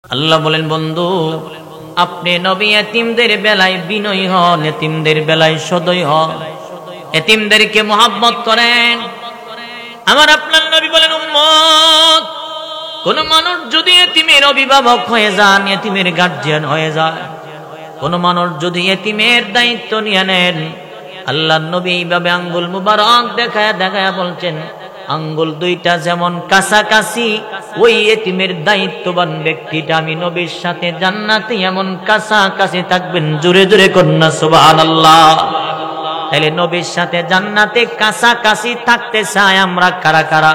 আল্লাহ বলেন, বন্ধু আপনি নবী এতিমদের বেলায় বিনয়ী হন, এতিমদের বেলায় সদয় হন, এতিমদেরকে মোহাব্বত করেন। আমার আপনার নবী বলেন, উম্মত কোন মানুষ যদি এতিমের অভিভাবক হয়ে যান, এতিমের গার্জিয়ান হয়ে যায়, কোন মানুষ যদি এতিমের দায়িত্ব নিয়ে নেন, আল্লাহর নবী এইভাবে আঙ্গুল মুবারক দেখায় দেখায় বলছেন, আঙ্গুল দুইটা যেমন কাছাকাছি, ওই এতিমের দায়িত্ববান ব্যক্তিটা আমি নবীর সাথে জান্নাতে এমন কাছাকাছি থাকবেন। জোরে জোরে কন্যা সুবহানাল্লাহ। তাহলে নবীর সাথে জান্নাতে কাছাকাছি থাকতে চাই আমরা কারা কারা?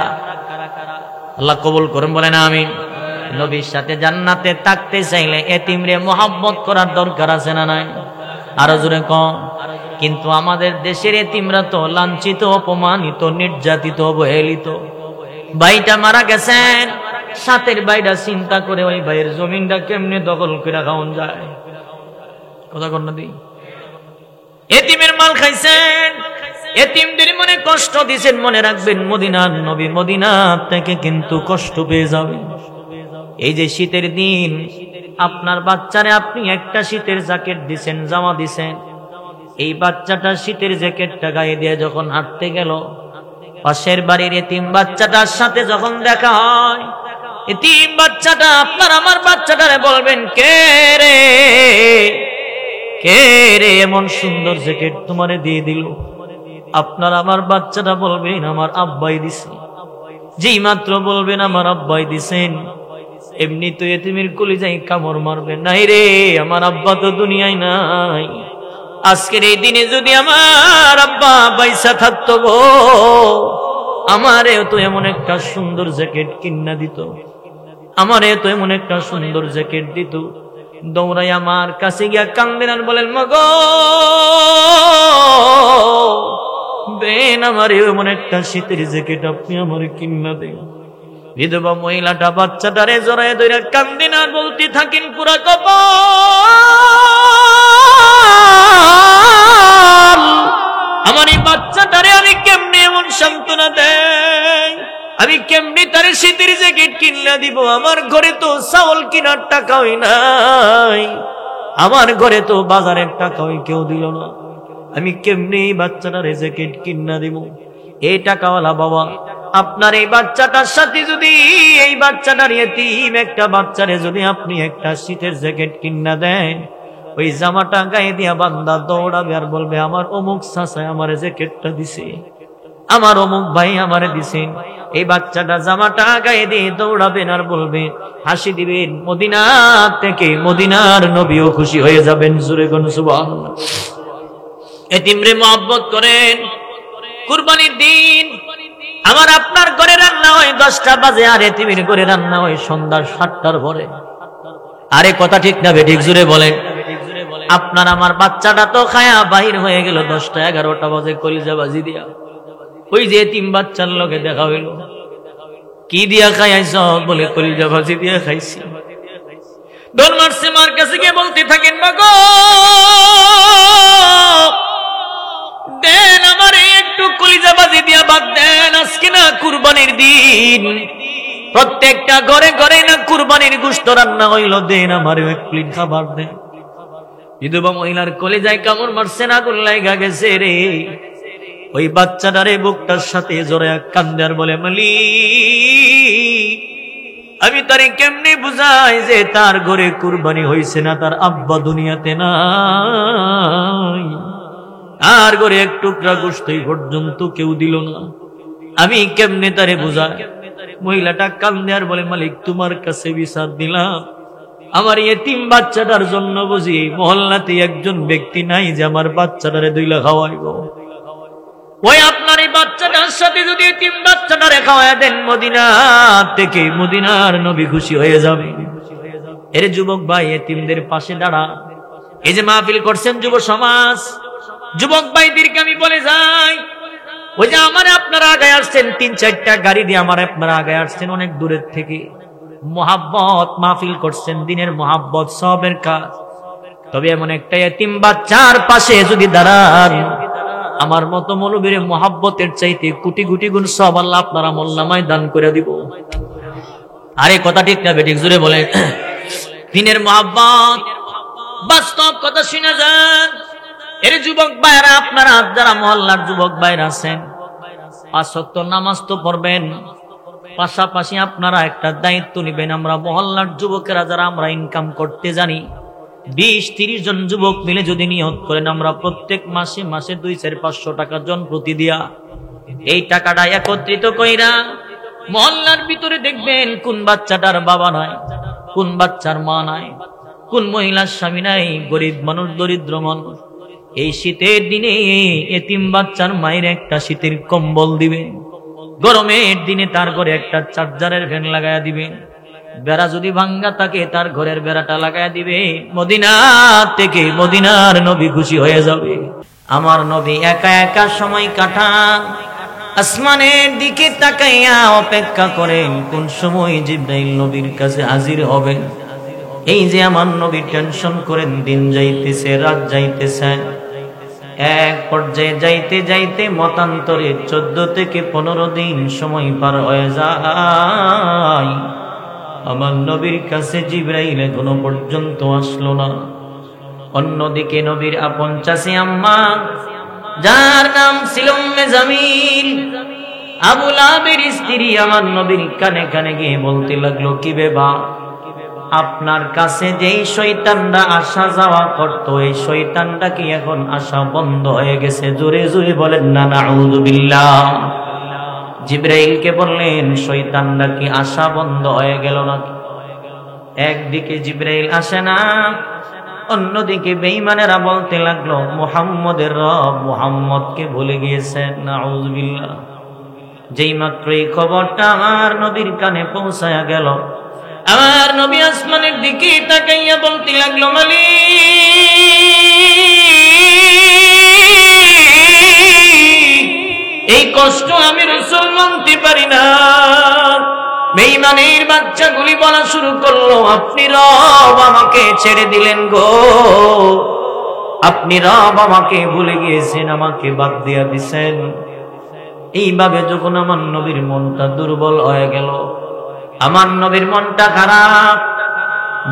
আল্লাহ কবুল করুন, বলেন আমিন। নবীর সাথে জান্নাতে থাকতে চাইলে এতিমরে মোহাব্বত করার দরকার আছে না নাই? আরো জোরে কম। কিন্তু আমাদের দেশের এতিমরা তো লাঞ্ছিত, অপমানিত, নির্যাতিত, অবহেলিত। ভাইটা মারা গেছেন, সাথের ভাইটা চিন্তা করে ওই ভাইয়ের জমিনটা কেমনে দখল করে খাওয়ান যায়। কথা কর না দি, এতিমের মাল খাইছেন, এতিমদের মনে কষ্ট দিয়েছেন। মনে রাখবেন, মদিনার নবী মদিনা থেকে কিন্তু কষ্ট পেয়ে যাবেন। এই যে শীতের দিন, আপনার বাচ্চারে আপনি একটা শীতের জ্যাকেট দিছেন, জামা দিছেন, এই বাচ্চাটা শীতের জ্যাকেটটা গায়ে দিয়ে যখন হাঁটতে গেল, পাশের বাড়ির এতিম বাচ্চাটার সাথে যখন দেখা হয়, এতিম বাচ্চাটা আপনার আমার বাচ্চাটারে বলবেন, কে রে কে রে এমন সুন্দর জ্যাকেট তোমারে দিয়ে দিল? আপনার আমার বাচ্চাটা বলবেন, আমার আব্বাই দিছে। যেই মাত্র বলবেন আমার আব্বাই দিছেন, এমনি তো এতিমের কলিজায় কামড় মারবে, নাই রে আমার আব্বা তো দুনিয়ায় নাই। আজকের এই দিনে যদি আমার আব্বা পয়সা থাকতো গো, আমারে তো এমন একটা সুন্দর জ্যাকেট কিনা দিত, আমারে তো এমন একটা সুন্দর জ্যাকেট দিত। দৌড়াই আমার কাছে গিয়া কান্দেন আর বলেন, মগো বেন আমার এমন একটা শীতের জ্যাকেট আপনি আমার কিনা দেন। বিধবা মহিলাটা বাচ্চাটারে জড়ায় ধরে কান্দেন আর বলতে থাকেন, পুরা কপাল, আমার এই বাচ্চাটারে আমি কেমনে এমন সান্ত্বনা দেই, আমি কেমনি তারে শীতের জ্যাকেট কিনা দিব? আমার ঘরে তো চাউল কিনার টাকা হই নাই, আমার ঘরে তো বাজারের টাকা হই কেউ দিল না, আমি কেমনি এই বাচ্চাটারে জ্যাকেট কিনা দিব? এই টাকাওয়ালা বাবা আপনার এই বাচ্চাটার সাথে যদি, এই বাচ্চাটার এতিম একটা বাচ্চারে যদি আপনি একটা শীতের জ্যাকেট কিনা দেন, ওই জামাটা গায়ে দিয়া বান্দা দৌড়াবে আর বলবে, আমার অমুক চাচায় আমার জ্যাকেটটা দিছে, আমার অমুক ভাই আমারে দিছেন। এই বাচ্চাটা জামাটা গায়ে দিয়ে দৌড়াবেন আর বলবে, হাসি দিবেন, মদিনা থেকে মদিনার নবীও খুশি হয়ে যাবেন। জোরে কোন সুবহানাল্লাহ। এতিমরে মহব্বত করেন। কুরবানির দিন আমার আপনার ঘরে রান্না হয় 10টা বাজে, আর এতিমের ঘরে রান্না হয় সন্ধ্যা 7টার পরে। আরে কথা ঠিক না বেঠিক? জোরে বলেন। আপনার আমার বাচ্চাটা তো খায়া বাহির হয়ে গেল 10টা 11টা বাজে কলিজা বাজি দিয়া। ওই যে এতিম বাচ্চার লগে দেখা হইল, কি দিয়া খাইছ? বলে কলিজা বাজি দিয়া খাইছি। ডর মারছে, মার কাছে গিয়ে বলতে থাকেন, মাগো দেন আমারে একটু কলিজা বাজি দিয়া ভাত দেন, আজকে না কুরবানির দিন, প্রত্যেকটা ঘরে ঘরে না কুরবানির গোশত রান্না হইল, দেন আমারে এক প্লেট খাবার দেন। বিধবা মহিলার কলিজায় কামড় মারছে, না গুল্লাইগা গেছে রে। ওই বাচ্চাটারে বুকটার সাথে জড়ায় কান্দে আর বলে, মালিক আমি তারে কেমনে বুঝাই যে তার ঘরে কুরবানি হইছে না, তার আব্বা দুনিয়াতে নাই, আর ঘরে এক টুকরা গোশতই পর্যন্ত কেউ দিল না, আমি কেমনে তারে বুঝাই? মহিলাটা কান্দে আর বলে, মালিক তোমার কাছে বিচার দিলাম, আমার এতিম বাচ্চাটার জন্য বুঝি মহল্লাতে একজন ব্যক্তি নাই যে আমার বাচ্চাটারে দুইলা খাওয়াইব। ওই আপনার এই বাচ্চাটার সাথে যদি এতিম বাচ্চাটারে খাওয়াই দেন, মদিনা থেকে মদিনার নবী খুশি হয়ে যাবে। এর যুবক ভাই, এতিমদের পাশে দাঁড়া। এই যে মাহফিল করছেন যুব সমাজ, যুবক ভাইদেরকে আমি বলে যাই, ওই যে আমার আপনারা আগে আসছেন 3-4টা গাড়ি দিয়ে, আমার আপনারা আগে আসছেন অনেক দূরের থেকে, মোহাব্বত মাহফিল করছেন, দিনের মোহাব্বত সবের কাজ। তবে এমন একটা এতিম বাচ্চার পাশে যদি দাঁড়ান, আমার মতো মৌলবীর মোহাব্বতের চাইতে কোটি কোটি গুণ সব আল্লাহ আপনারা মোল্লামায় দান করে দিব। আরে কথা ঠিক না বেঠিক? জোরে বলে। দিনের মহব্বত বাস্তব কথা শুনে যান। এর যুবক ভাইরা, আপনারা যারা মহল্লার যুবক ভাইরা আছেন, 5 ওয়াক্ত নামাজ তো পড়বেন, পাশাপাশি আপনারা একটা দায়িত্ব নেবেন। আমরা মহল্লার যুবকেরা যারা আমরা ইনকাম করতে জানি, 20-30 জন যুবক মিলে যদি নিয়ত করেন, আমরা প্রত্যেক মাসে মাসে 200-500 টাকা জন প্রতি দিয়া এই টাকাটা একত্রিত কইরা মহল্লার ভিতরে দেখবেন কোন বাচ্চাটার বাবা নাই, কোন বাচ্চার মা নাই, কোন মহিলার স্বামী নাই, গরিব মানুষ, দরিদ্র মানুষ, এই শীতের দিনে এতিম বাচ্চার মায়ের একটা শীতের কম্বল দিবেন, গরমের দিনে তার ঘরে একটা চার্জারের ফ্যান লাগায়া দিবেন, বেড়া যদি ভাঙ্গা থাকে তার ঘরের বেড়াটা লাগায়া দিবে। মদিনা থেকে মদিনার নবী খুশি হয়ে যাবে। আমার নবী একা একা সময় কাটান, আসমানের দিকে তাকাইয়া অপেক্ষা করেন কোন সময় জিবরাইল নবীর কাছে হাজির হবেন। এই যে আমার নবী টেনশন করেন, দিন যাইতেছে, রাত যাইতেছে, এক পর্যায়ে যাইতে যাইতে মতান্তরে 14 থেকে 15 দিন সময় পার হয়ে যায়। আমার নবীর কাছে জিবরাইল এখনো পর্যন্ত আসলো না। অন্যদিকে নবীর আপন চাচি আম্মা, যার নাম ছিল উম্মে জামিল, আবু লাহাবের স্ত্রী, আমার নবীর কানে কানে গিয়ে বলতে লাগলো, কি বেবা, আপনার কাছে যেই শয়তানরা আসা যাওয়া করতো, এই শয়তানটা কি এখন আসা বন্ধ হয়ে গেছে? জোরে জোরে বলেন না নাউযুবিল্লাহ। জিবরাইলকে বললেন, শয়তানরা কি আসা বন্ধ হয়ে গেল নাকি? একদিকে জিবরাইল আসে না, অন্যদিকে বেঈমানেরা বলতে লাগলো, মুহাম্মদের রব মুহাম্মদকে ভুলে গিয়েছেন। নাউযুবিল্লাহ। যেই মাত্র এই খবরটা আমার নবীর কানে পৌঁছায়া গেল, আমার নবী আসমানের দিকে তাকাইয়া বলতে লাগলো, মালিক, এই কষ্ট আমি রাসূল মানতে পারি না। বেঈমানের বাচ্চাগুলি বলা শুরু করলো, আপনি রব আমাকে ছেড়ে দিলেন গো, আপনি রব আমাকে ভুলে গিয়েছেন, আমাকে বাদ দিয়া দিছেন। এইভাবে যখন আমার নবীর মনটা দুর্বল হয়ে গেল, আমার নবীর মনটা খারাপ,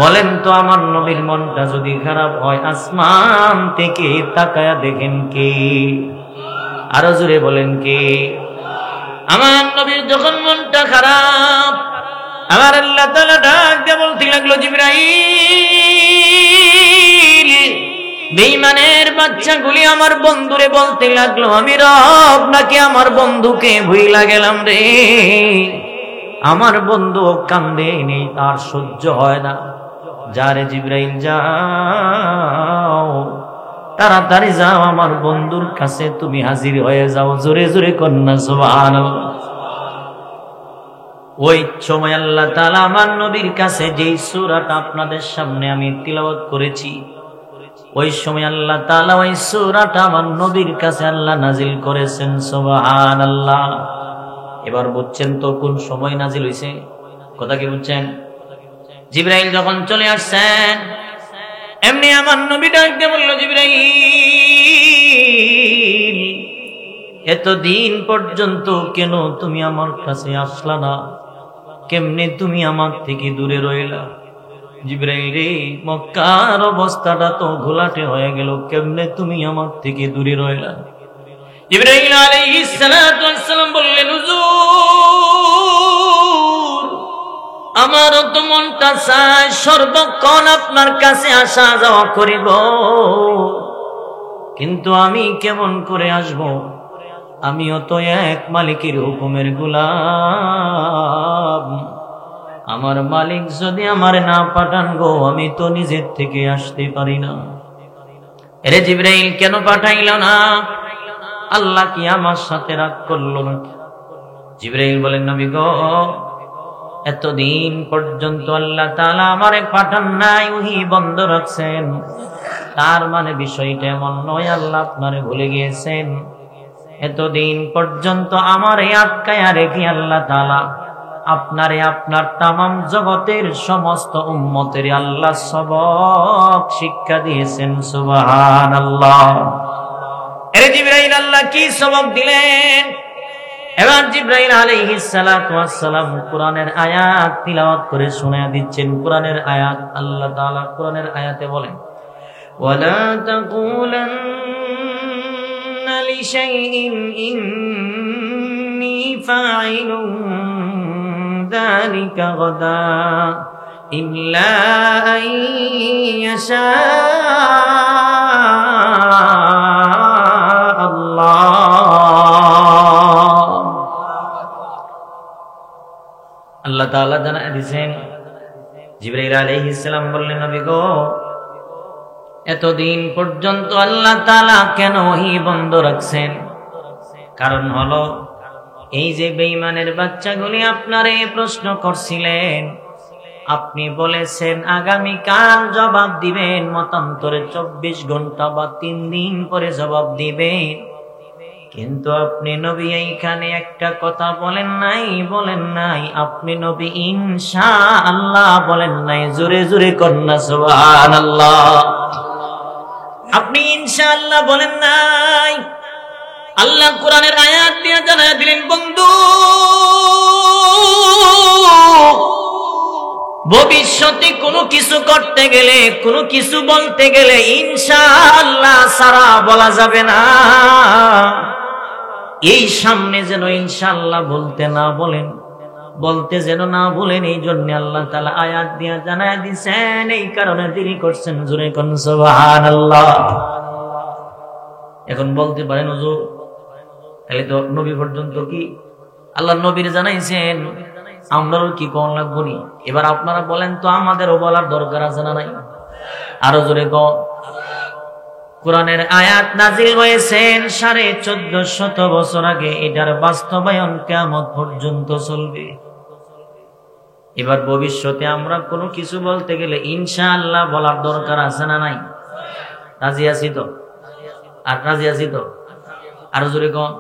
বলেন তো আমার নবীর মনটা যদি খারাপ হয়, আসমান থেকে তাকায়া দেখেন কে? আরো জোরে বলেন কে? আমার নবীর যখন মনটা খারাপ, আমার আল্লাহ তাআলা ডাক দিয়ে বলতে লাগলো, জিবরাইল, বেঈমানের বাচ্চাগুলি আমার বন্ধুরে বলতে লাগলো, আমি রব নাকি আমার বন্ধুকে ভুইলা গেলাম রে। আমার বন্ধু কান্দে নেই, তার সহ্য হয় না। যারে জিবরাইল, যাও, তাড়াতাড়ি যাও, আমার বন্ধুর কাছে তুমি হাজির হয়ে যাও। জোরে জোরে কন্যা সুবহানাল্লাহ। ওই সময় আল্লাহ তাআলা আমার নবীর কাছে যেই সূরাটা আপনাদের সামনে আমি তিলাওয়াত করেছি, ওই সময় আল্লাহ তাআলা ওই সূরাটা আমার নবীর কাছে আল্লাহ নাজিল করেছেন। সুবহানাল্লাহ। এবার বুঝছেন তো কোন সময় নাজিল হইছে? কথা কি বুঝছেন? জিবরাইল যখন চলে আসছেন, এমনি আমার নবী ডাক দিয়ে বলল, জিবরাইল, এতদিন পর্যন্ত কেন তুমি আমার কাছে আসলা না? কেমনে তুমি আমার থেকে দূরে রইলা? জিবরাইল রে, মক্কার অবস্থাটা তো ঘোলাটে হয়ে গেল, কেমনে তুমি আমার থেকে দূরে রইলা? জিবরাইল আলাইহিস সালাতু ওয়াস সালাম বললেন, হুজুর, আমার তো মনটা চায় সর্বক্ষণ আপনার কাছে আসা যাওয়া করিব, কিন্তু আমি কেমন করে আসব? আমিও তো এক মালিকের হুকুমের গোলাম। আমার মালিক যদি আমার না পাঠান গো, আমি তো নিজের থেকে আসতে পারি না। এরে জিবরাইল, কেন পাঠাইল না? আল্লাহ কি আমার সাথে রাগ করলো নাকি? জিবরাইল বলেন, নবী গো, এতদিন পর্যন্ত আল্লাহ তাআলা আমারে পাঠান নাই, ওহী বন্ধ রাখছেন, তার মানে বিষয়টা এমন নয় আল্লাহ আপনারে ভুলে গিয়েছেন। এতদিন পর্যন্ত আমারে আটকায়া রেখে আল্লাহ তাআলা আপনারে আপনার তামাম জগতের সমস্ত উম্মতের আল্লাহ সবক শিক্ষা দিয়েছেন। সুবহানাল্লাহ। এরে জিবরাইল, আল্লাহ কি সবক দিলেন? এবার জিবরাইল আলাইহিস সালাতু ওয়াস সালাম কোরআনের আয়াত তিলাওয়াত করে শোনায়া দিচ্ছেন। কোরআনের আয়াত, আল্লাহ তাআলা কোরআনের আয়াতে বলেন, ওয়ালা তাকুলান্না লিশাইইন ইন্নী ফাইলুন যালিকা গাদা ইল্লা আন ইয়াশা আল্লাহ তাআলা জানায় দিয়েছেন। জিবরাইল আলাইহিস সালাম বললেন, নবী গো, এতদিন পর্যন্ত আল্লাহ তাআলা কেন ওহী বন্ধ রাখছেন? কারণ হলো এই যে বেঈমানের বাচ্চাগুলি আপনারে প্রশ্ন করছিলেন, আপনি বলেছেন আগামীকাল জবাব দিবেন, মতান্তরে 24 ঘন্টা বা 3 দিন পরে জবাব দিবেন। কিন্তু আপনি নবী এইখানে একটা কথা বলেন নাই, আপনি নবী ইনশাআল্লাহ বলেন নাই। জোরে জোরে কন্যা সুবহানাল্লাহ। আপনি ইনশাআল্লাহ বলেন নাই। আল্লাহ কোরআনের আয়াত দিয়ে জানায় দিলেন, বন্ধু, ভবিষ্যতে কোনো কিছু করতে গেলে, কোনো কিছু বলতে গেলে ইনশাআল্লাহ ছাড়া বলা যাবে না। এই সামনে যেন ইনশাআল্লাহ বলতে যেন না বলেন, এই জন্য আল্লাহ তাআলা আয়াত দিয়ে জানায় দিয়েছেন। এই কারণে দেরি করছেন। জোরে কোন সুবহানাল্লাহ। এখন বলতে পারেন, হুজুর তাহলে তো নবী পর্যন্ত কি আল্লাহ নবীর জানাইছেন, আমরাও কি কোন লাগবো নি? এবার আপনারা বলেন তো, আমাদেরও বলার দরকার আছে না নাই? আরো জোরে কোন। কোরআনের আয়াত নাজিল হয়েছেন 1450 বছর আগে, এটার বাস্তবায়ন কিয়ামত পর্যন্ত চলবে। এবার ভবিষ্যতে আমরা কোনো কিছু বলতে গেলে ইনশাআল্লাহ বলার দরকার আছে না নাই? রাজি আছি তো? আর রাজি আছি তো? আরো জোরে কোন।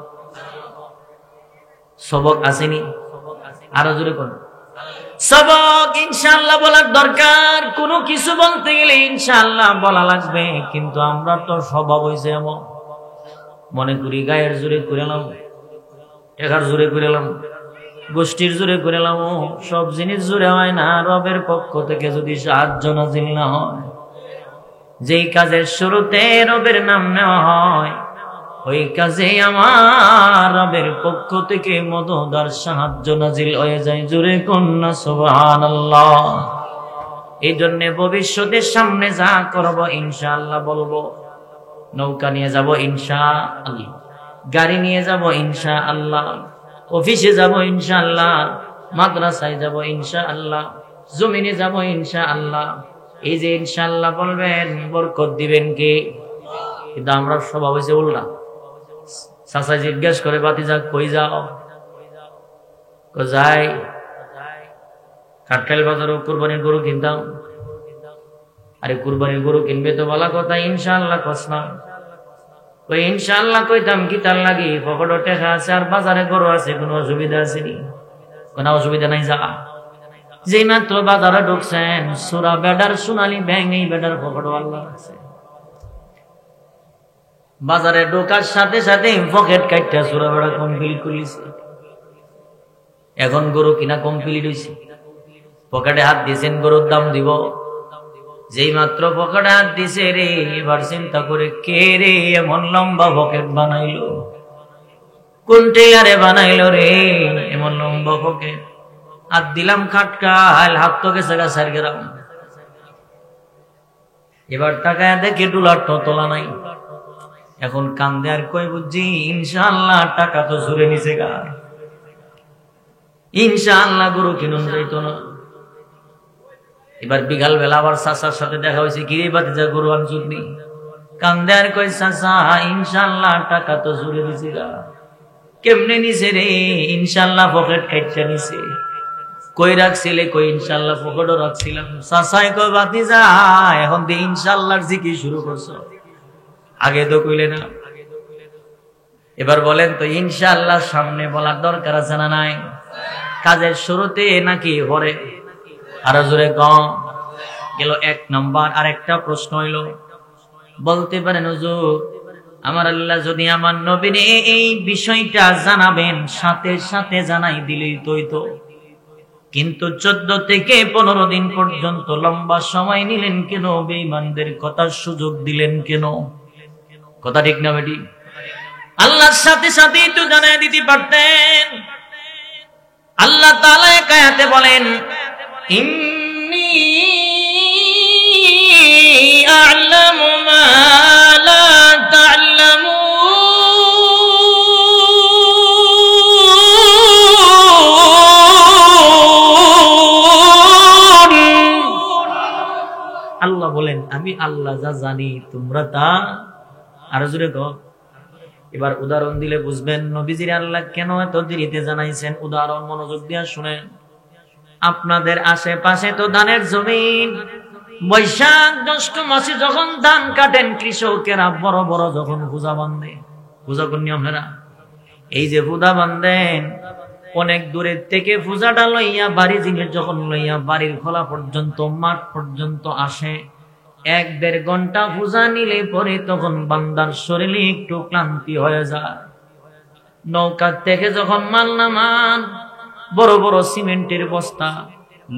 সবক আসেনি? আরো জোরে কোন। সবক ইনশাআল্লাহ বলার দরকার। কোনো কিছু বলতে গেলে ইনশাআল্লাহ বলা লাগবে। কিন্তু আমরা তো স্বভাব হইছে এমন, মনে করি গায়ের জোরে করেলাম, টাকার জোরে করেলাম, গোষ্ঠীর জোরে করেলাম, সব জিনিস জোরে হয় না। রবের পক্ষ থেকে যদি সাহায্য নাযিল না হয়, যেই কাজের শুরুতে রবের নাম নেওয়া হয়, ওই কাজে আমার রবের পক্ষ থেকে মদদ আর সাহায্য নাজিল হয়ে যায়। জোরে কন্যা সুবহানাল্লাহ। এই জন্য ভবিষ্যতের সামনে যা করব ইনশাআল্লাহ বলবো। নৌকা নিয়ে যাব ইনশাআল্লাহ, গাড়ি নিয়ে যাব ইনশাআল্লাহ, অফিসে যাব ইনশাআল্লাহ, মাদ্রাসায় যাব ইনশাআল্লাহ, জমিনে যাব ইনশাআল্লাহ। এই যে ইনশাআল্লাহ বলবেন, বরকত দিবেন কে? কিন্তু আমরা স্বভাব হয়েছে উল্টা। চাচা জিজ্ঞেস করে, বাতিজা কই যাও? যাই কাটকাইল বাজারও কুরবানির গরু কিনতাম। আরে কুরবানির গরু কিনবে তো বলা কথা, ইনশাআল্লাহ কস না। ওই ইনশাআল্লাহ কইতাম কি তার লাগি? পকেটে টাকা আছে আর বাজারে গরু আছে, কোনো অসুবিধা আছে নি? কোনো অসুবিধা নাই। যা যেই মাত্র বাজারে ঢুকছেন, সুরা বেডার সোনালী ব্যাং এই বেডার পকেট আল্লাহ আছে। বাজারে ঢোকার সাথে সাথে পকেট কাটটা সুরা বেড়া কমপ্লিট করিছে। এখন গরু কিনা কমপ্লিট হয়েছে, পকেটে হাত দিয়েছেন, গরুর দাম দিব। যেই মাত্র পকেটে হাত দিছে রে, এবার চিন্তা করে, কে রে এমন লম্বা পকেট বানাইলো? কোন টেলারে বানাইলো রে এমন লম্বা পকেট? হাত দিলাম খাটকাল, হাত তো গেছে গা সার গেলাম। এবার টাকায় দেখে ডুলার তো তোলা নাই। এখন কান্দে আর কই, বুঝছি ইনশাআল্লাহ টাকা তো জুড়ে নিছে গা, ইনশাআল্লাহ গরু কিনুন যাইতো না। এবার বিকাল বেলা আবার চাচার সাথে দেখা হয়েছে, কিরে বাতিজা গরু আনছুনি? কান্দে আর কই, চাচা ইনশাআল্লাহ টাকা তো জুড়ে দিছে গা। কেমনে নিছে রে? ইনশাআল্লাহ পকেট কাটটা নিছে। কই রাখছিলে? কই ইনশাআল্লাহ পকেটও রাখছিলাম। চাচাই কই, বাতিজা এখন দিয়ে ইনশাআল্লাহর জিকির শুরু করছো, আগে তো কইলে না। এবার বলেন তো, ইনশাআল্লাহ সামনে বলার দরকার আছে না নাই? কাজের শুরুতে নাকি পরে? আরো জোরে কম। গেল 1 নম্বর। আর একটা প্রশ্ন হইল, বলতে পারেন হুজুর আমার আল্লাহ যদি আমার নবীর এই বিষয়টা জানাবেন, সাথে সাথে জানাই দিলেই তো। কিন্তু 14 থেকে 15 দিন পর্যন্ত লম্বা সময় নিলেন কেন? বেঈমানদের কথার সুযোগ দিলেন কেন? কথা ঠিক না বেটি? আল্লাহর সাথে সাথেই তো জানাই দিতে পারতেন। আল্লাহ তাআলা এক আয়াতে বলেন, ইন্নী আ'লামু মা লা তা'লামুন। আল্লাহ বলেন, আমি আল্লাহ যা জানি তোমরা তা আরো জোরে কও। এবার উদাহরণ দিলে বুঝবেন নবীজির আল্লাহ কেন এত দেরিতে জানাইছেন। উদাহরণ মনোযোগ দিয়ে শুনেন। আপনাদের আশেপাশে তো ধানের জমিন, বৈশাখ জ্যৈষ্ঠ মাসে যখন ধান কাটেন কৃষকেরা বড় বড় যখন পূজা বান্ধে, পূজা করেন আপনারা? এই যে পূজা বান্ধেন, অনেক দূরের থেকে পূজাটা লইয়া বাড়ি জিনিস যখন লইয়া বাড়ির খোলা পর্যন্ত মাঠ পর্যন্ত আসে, 1-1.5 ঘন্টা পূজা নিলে পরে তখন বান্দার শরীরে একটু ক্লান্তি হয়ে যায়। নৌকা থেকে যখন মাল নামান, বড় বড় সিমেন্টের বস্তা,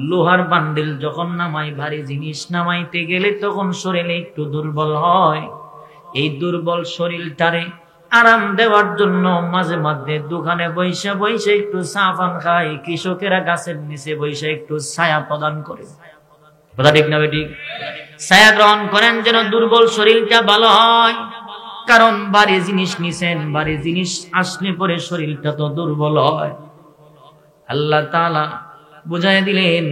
লোহার বান্ডিল যখন নামাই, ভারী জিনিস নামাইতে গেলে তখন শরীরে একটু দুর্বল হয়। এই দুর্বল শরীরটারে আরাম দেওয়ার জন্য মাঝে মাঝে দোকানে বৈশা বৈশা একটু চা পান খায়, কৃষকেরা গাছের নিচে বৈশা একটু ছায়া প্রদান করে। কথা ঠিক না বেটি? ছায়া গ্রহণ করেন যেন দুর্বল শরীরটা ভালো হয়। কারণ ভারী জিনিস নিছেন, ভারী জিনিস আসলে পরে শরীরটা তো দুর্বল হয়। আল্লাহ তাআলা বুঝাই দিলেন,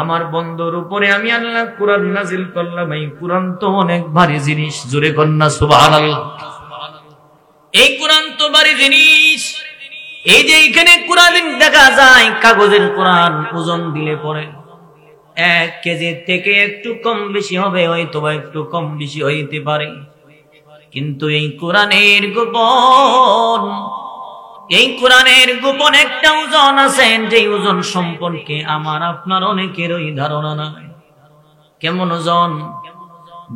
আমার বন্ধুর উপরে আমি আল্লাহ কুরআন নাজিল করলাম। এই কুরআন তো অনেক ভারী জিনিস, জোরে কন্না সুবহানাল্লাহ। এই কুরআন তো ভারী জিনিস। এই যে এখানে কুরআন দেখা যায়, কাগজের কুরআন ওজন দিলে পরে 1 কেজি থেকে একটু কম বেশি হবে, হয়তো বা একটু কম বেশি হইতে পারে। কিন্তু এই কোরআনের গোপন, এই কোরআনের গোপন একটা ওজন আছে, যে ওজন সম্পর্কে আমার আপনার অনেকেরই ধারণা নাই। কেমন ওজন?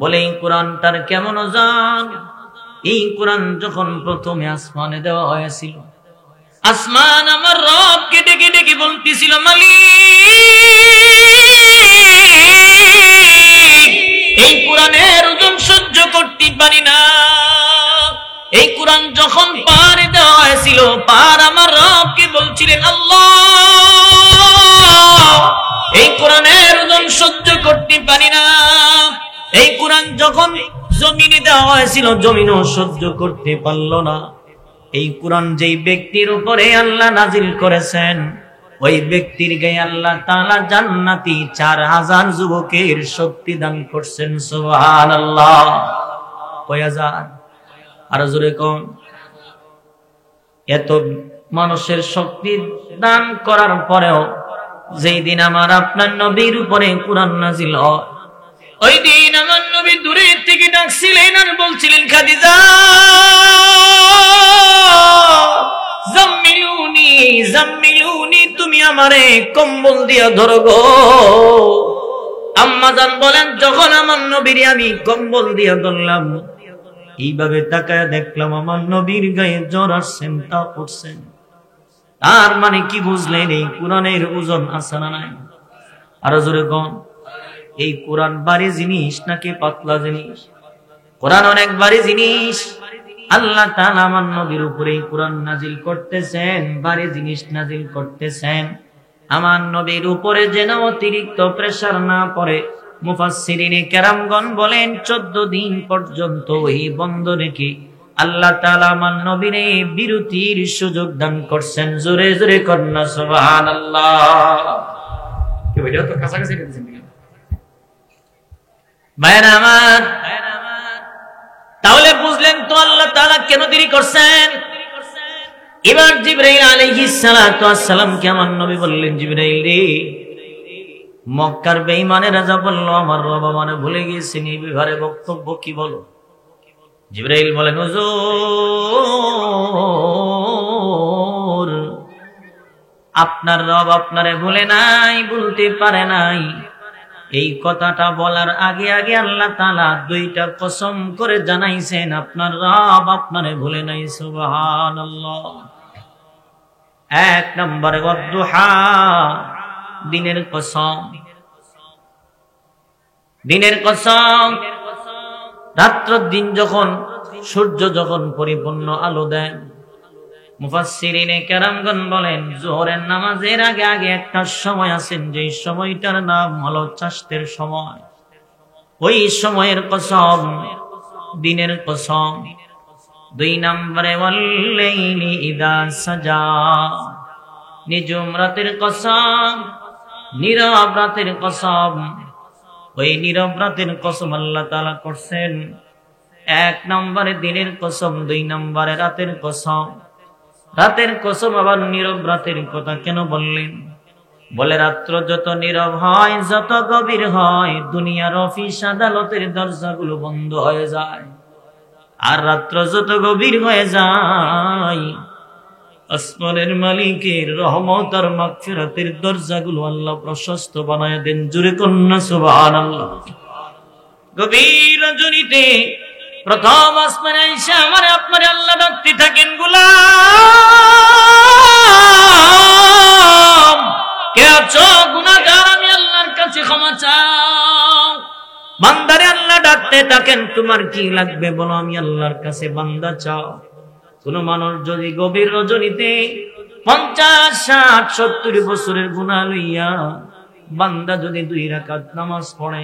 বলে এই কোরআনটার কেমন ওজন? এই কোরআন যখন প্রথমে আসমানে দেওয়া হয়েছিল, আসমান আমার রবকে ডেকে ডেকে বলতেছিল, মালিক এই কোরআনের ওজন সহ্য করতে পারি না। এই কোরআন যখন পার দেওয়া হয়েছিল, পার আমার রবকে বলছিলেন, আল্লাহ এই কোরআনের ওজন সহ্য করতে পারি না। এই কোরআন যখন জমিনে দেওয়া হয়েছিল, জমিনও সহ্য করতে পারল না। এই কোরআন যেই ব্যক্তির উপরে আল্লাহ নাজিল করেছেন, ওই ব্যক্তির গায়ে আল্লাহ তাআলা জান্নাতি 4000 যুবকের শক্তি দান করছেন। সুবহানাল্লাহ। কয় হাজার? আর জোরে কোন? এত মানুষের শক্তি দান করার পরেও যেই দিন আমার আপনার নবীর উপরে কোরআন নাজিল হয়, ওই দিন আমার নবী দূরে থেকে ডাকছিলেন আর বলছিলেন, খাদিজা জাম্মিলুনি জাম্মিলুনি, তুমি আমারে কম্বল দিয়া ধরো গো। আম্মা জান বলেন, যখন আমার নবীর আমি কম্বল দিয়া ধরলাম, এইভাবে তাকায় দেখলাম আমার নবীর গায়ে জ্বর আসছেন, তা পড়ছেন। তার মানে কি বুঝলেন? এই কোরআনের ওজন আছে না নাই? আরো জোরে কোন? এই কোরআন ভারী জিনিস নাকি পাতলা জিনিস? কোরআন অনেক ভারী জিনিস। আল্লাহ তাআলা আমার নবীর উপরে কোরআন নাজিল করতেছেন, ভারী জিনিস নাজিল করতেছেন। আমার নবীর উপরে যেন অতিরিক্ত প্রেসার না পড়ে, মুফাসসিরিনে কেরামগণ বলেন 14 দিন পর্যন্ত ওই বন্ধ রেখে আল্লাহ তাআলা আমার নবীরে বিরতির সুযোগ দান করছেন। জোরে জোরে কন্না সুবহানাল্লাহ। কি ভিডিও তো কাছাকাছি দিয়েছেন ভাইরা আমার। তাহলে বুঝলেন তো আল্লাহ তাআলা কেন দেরি করছেন। এবার জিবরাইল আলাইহিস সালাতু ওয়াস সালাম কে আমার নবী বললেন, জিবরাইল রে, মক্কার বেঈমানের রাজা বলল আমার রব মানে ভুলে গিয়েছেন, এই ব্যাপারে বক্তব্য কি বলো? জিবরাইল বলেন, হুজুর আপনার রব আপনারে ভুলে নাই, ভুলতে পারে নাই। এই কথাটা বলার আগে আগে আল্লাহ তাআলা দুইটা কসম করে জানাইছেন আপনার রব আপনারে ভুলে নাই। সুবহানাল্লাহ। এক নম্বরে ওয়াদুহা, দিনের কসম, দিনের কসম। রাত্র দিন যখন সূর্য যখন পরিপূর্ণ আলো দেয়, মুফাসসিরিনে কেরামগণ বলেন যোহরের নামাজের আগে আগে একটা সময় আছেন যে সময়টার নাম হলো চাষতের সময়। ওই সময়ের কসম, দিনের কসম। দুই নম্বরে ওয়াল্লাইলি ইযা সাজা, নিজুম রাতের কসম, নীরব রাতের কসম। ওই নীরব রাতের কসম আল্লাহ তাআলা করছেন। এক নম্বরে দিনের কসম, দুই নম্বরে রাতের কসম। রাতের কসম আবার নীরব রাতের কথা কেন বললেন? বলে রাত্র যত নীরব হয়, যত গভীর হয়, দুনিয়ার অফিস আদালতের দরজাগুলো বন্ধ হয়ে যায়। আর রাত্র যত গভীর হয়ে যায়, আসমানের মালিকের রহমত আর মাগফিরাতের দরজাগুলো আল্লাহ প্রশস্ত বানায় দেন। জোরে কন্যা সুবহানাল্লাহ। গভীর রজনীতে প্রথম আসমানে এসে আমার আপনারে আল্লাহ ডাকতে থাকেন, গোলাম কে আছো? গুনাহগার, আমি আল্লাহর কাছে ক্ষমা চাও। বান্দারে আল্লাহ ডাকতে থাকেন, তোমার কি লাগবে বলো, আমি আল্লাহর কাছে। বান্দা চাও। কোন মানুষ যদি গভীর রজনীতে 50, 60, 70 বছরের গুনাহ লইয়া বান্দা যদি 2 রাকাত নামাজ পড়ে,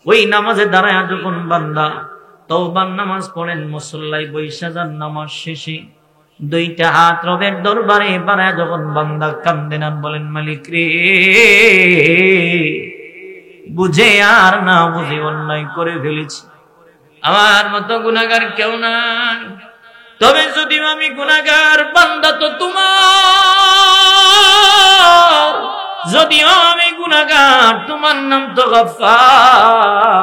ওই নামাজে দাঁড়ায় যখন বান্দা তওবার নামাজ পড়েন, মুসল্লায় বৈশা যান, নামাজ শেষে 2টা হাত রবের দরবারে বাড়ায় যখন বান্দা কান্দেন আর বলেন, মালিক রে, বুঝে আর না বুঝে অন্যায় করে ফেলেছি, আমার মতো গুনাহগার কেউ নাই। তবে যদি আমি গুনাহগার, বান্দা তো তোমার। যদিও আমি গুনাহগার, তোমার নাম তো গফফার।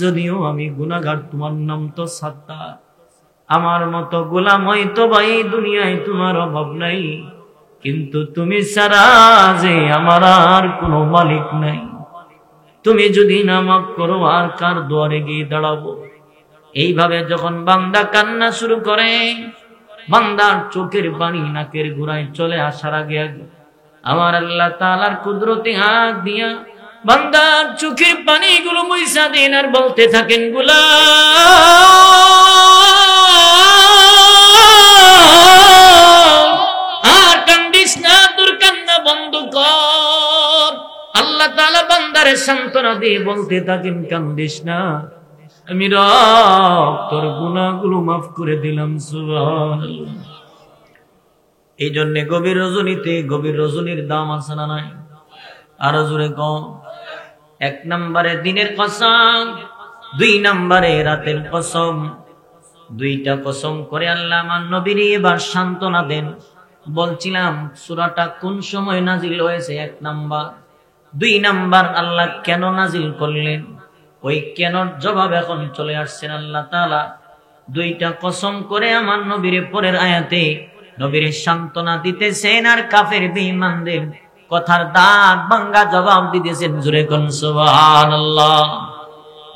যদিও আমি গুনাহগার, তোমার নাম তো সাত্তার। আমার মতো গোলাম হয়তো ভাই দুনিয়ায় তোমার অভাব নাই, কিন্তু তুমি ছাড়া যে আমার আর কোনো মালিক নাই। তুমি যদি না মাফ করো, আর কার দুয়ারে গিয়ে দাঁড়াবো? এইভাবে যখন বান্দা কান্না শুরু করে, বান্দার চোখের পানি নাকের গোড়ায় চলে আসার আগে আগে আমার আল্লাহ তাআলার কুদরতে হাত দিয়া বান্দার চোখের পানিগুলো মুইছা দেন আর বলতে থাকেন, গোলাম আর কান্দিস না, তোর কান্না বন্ধ কর। আল্লাহ তাআলা বান্দারে সান্ত্বনা দিয়ে বলতে থাকেন, কান্দিস না, আমি রব তোর গুনাহগুলো মাফ করে দিলাম। সুবহানাল্লাহ। এই জন্য গভীর রজনীতে, গভীর রজনীর দাম আছে না নাই? আরো জোরে কম। 1 নম্বরে দিনের কসম, 2 নম্বরে রাতের কসম। 2টা কসম করে আল্লাহ আমার নবীর এবার সান্ত্বনা দেন। বলছিলাম সূরাটা কোন সময় নাজিল হয়েছে? 1 নাম্বার। 2 নাম্বার, আল্লাহ কেন নাজিল করলেন? ওই কেনর জবাব এখন চলে আসছেন। আল্লাহ তাআলা 2টা কসম করে আমার নবীর পরের আয়াতে নবীর সান্ত্বনা দিতেছেন আর কাফের বেঈমানদের কথার দাঁত ভাঙা জবাব দিতেছেন। জোরে কোন সুবহানাল্লাহ।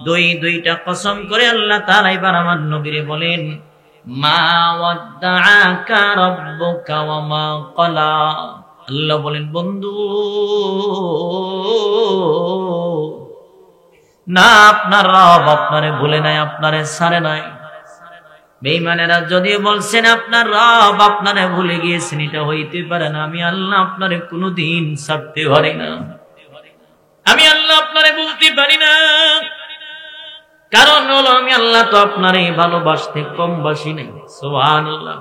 2টা কসম করে আল্লাহ তাআলা এবার আমার নবীরে বলেন, মা ওয়াদ্দাআকা রাব্বুকা ওয়া মা ক্বালা। আল্লাহ বলেন, বন্ধু না, আপনার রব আপনারে ভুলে নাই, আপনারে ছাড়ে নাই। বেঈমানেরা যদি বলছেন আপনার রব আপনারে ভুলে গিয়েছেন, এটা হইতে পারে না। আমি আল্লাহ আপনারে কোনোদিন ছাড়তে পারি না, আমি আল্লাহ আপনারে ভুলতে পারি না। কারণ হলো আমি আল্লাহ তো আপনারে ভালোবাসতে কম বাসি নাই। সুবহানাল্লাহ।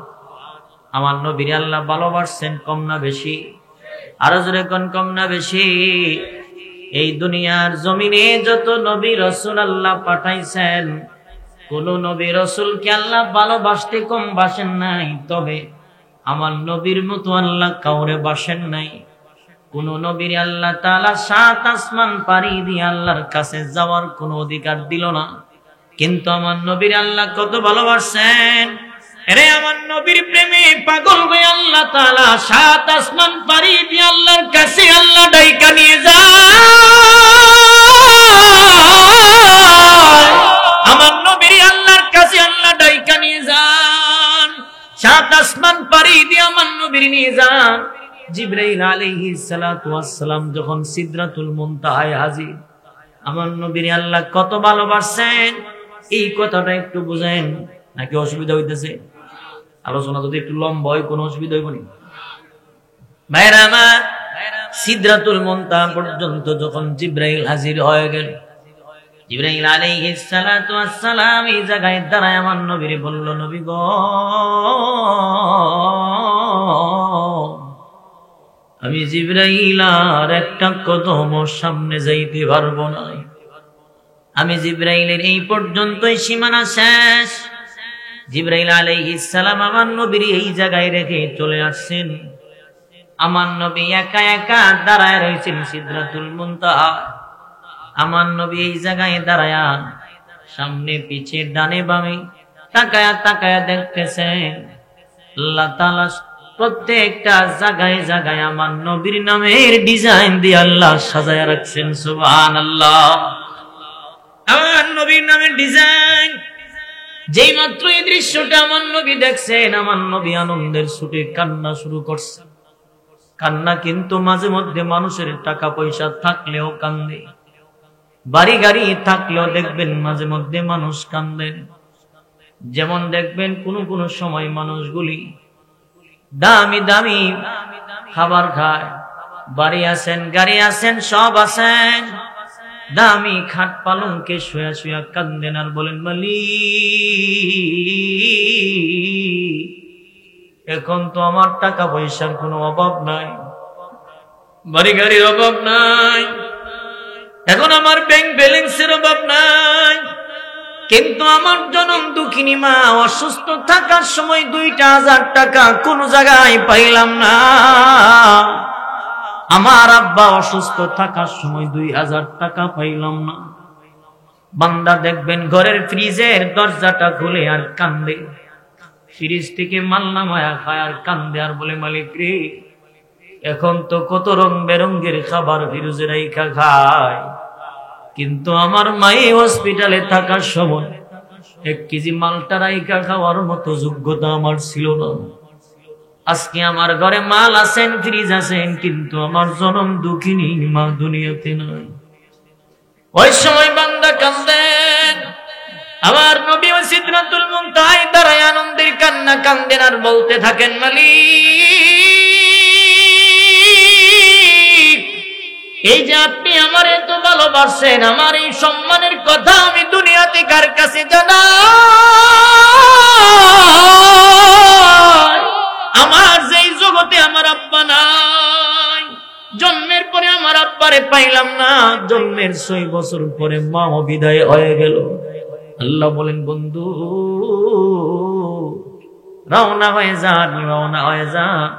আমার নবীর আল্লাহ ভালোবাসছেন কম না বেশি? আরো জোরে কোন কম না বেশি? এই দুনিয়ার জমিনে যত নবী রাসূল আল্লাহ পাঠাইছেন, কোন নবী রাসূলকে আল্লাহ ভালোবাসতে কম বাসেন নাই। তবে আমার নবীর মতো আল্লাহ কাউরে বাসেন নাই। কোন নবীর আল্লাহ তাআলা 7 আসমান পাড়ি দিয়ে আল্লাহর কাছে যাওয়ার কোনো অধিকার দিল না। কিন্তু আমার নবীর আল্লাহ কত ভালোবাসেন। এরে আমার নবীর প্রেমে পাগল হয়ে আল্লাহ তাআলা 7 আসমান পাড়ি দিয়ে আল্লাহর কাছে আল্লাহ ডাইকা নিয়ে যায়। আমার নবীর আল্লাহর কাছে আল্লাহ ডাইকা নিয়ে যান, 7 আসমান পাড়ি দিয়ে আমার নবীর নিয়ে যান। জিবরাইল আলাইহিস সালাতু ওয়াস সালাম যখন সিদরাতুল মুনতাহায় হাজির, আমার নবীর আল্লাহ কত ভালোবাসেন এই কথাটা একটু বুঝেন, নাকি অসুবিধা হইতেছে? আলোচনা যদি একটু লম্বা হয় কোনো অসুবিধা হইব না? ভাইরা আমার, সিদরাতুল মুনতাহা পর্যন্ত যখন জিবরাইল হাজির হয়ে গেল, জিবরাইল আলাইহিস সালাতু ওয়াস সালাম এই জায়গায় দাঁড়ায় আমার নবীরে বলল, নবী গো, আমি জিবরাইল আর একটা কদম সামনে যাইতে পারবো না। আমি জিবরাইলের এই পর্যন্তই সীমানা শেষ। জিবরাইল আলাইহিস সালাম আমার নবীর এই জায়গায় রেখে চলে আসছেন। আমার নবী একা একা দাঁড়ায় রয়েছেন সিদরাতুল মুনতাহা। আমার নবী এই জায়গায় দাঁড়ায়া সামনে পিছে ডানে বামে তাকায়া তাকায়া দেখতেছেন আল্লাহ তাআলা প্রত্যেকটা জায়গায় জায়গায় আমার নবীর নামের ডিজাইন দিয়ে আল্লাহ সাজায়া রাখছেন। সুবহানাল্লাহ, আমার নবীর নামের ডিজাইন। যেই মাত্র এই দৃশ্যটা আমার নবী দেখছেন, আমার নবী আনন্দের ছুটে কান্না শুরু করছে। কান্না কিন্তু মাঝে মধ্যে মানুষের টাকা পয়সা থাকলেও কান্দে, বাড়ি গাড়ি থাকলেও দেখবেন মাঝে মধ্যে মানুষ কান্দেন। যেমন দেখবেন কোন সময় মানুষগুলি দামি দামি খাবার খায়, বাড়ি আছেন, গাড়ি আছেন, সব আছেন, দামি খাট পালঙ্কে শুয়া শুয়া কান্দেন আর বলেন, মালিক এখন তো আমার টাকা পয়সার কোনো অভাব নাই, বাড়ি গাড়ির অভাব নাই, এখন আমার ব্যাংক ব্যালেন্সের অভাব নাই, কিন্তু আমার জনম দুঃখিনী মা অসুস্থ থাকার সময় 2,000 টাকা কোন জায়গায় পাইলাম না। আমার আব্বা অসুস্থ থাকার সময় 2,000 টাকা পাইলাম না। বান্দা দেখবেন ঘরের ফ্রিজের দরজাটা খুলে আর কান্দে, ফ্রিজ থেকে মাল নামায়া খায় আর কান্দে আর বলে, মালিক রে এখন তো কত রং বেরঙ্গের খাবার ফ্রিজে রাইখা খায়, কিন্তু আমার মাই হসপিটালে থাকার সময় 1 কেজি মালটা রাইখা খাওয়ার মতো যোগ্যতা আমার ছিল না। আজকে আমার ঘরে মাল আছেন, ফ্রিজ আছেন, কিন্তু আমার জনম দুঃখিনী মা দুনিয়াতে নাই। ওই সময় বান্দা কান্দেন। আমার নবী ওই সিদরাতুল মুনতাহায় দাঁড়ায় আনন্দের কান্না কান্দেন আর বলতে থাকেন, মালিক এই যে আপনি আমার এত ভালোবাসেন, আমার এই সম্মানের কথা আমি দুনিয়াতে কার কাছে জানাই? আমার যেই জগতে আমার আব্বা নাই, জন্মের পরে আমার আব্বারে পাইলাম না, জন্মের 6 বছর পরে মাও বিদায় হয়ে গেল। আল্লাহ বলেন, বন্ধু রওনা হয়ে যান, রওনা হয়ে যান,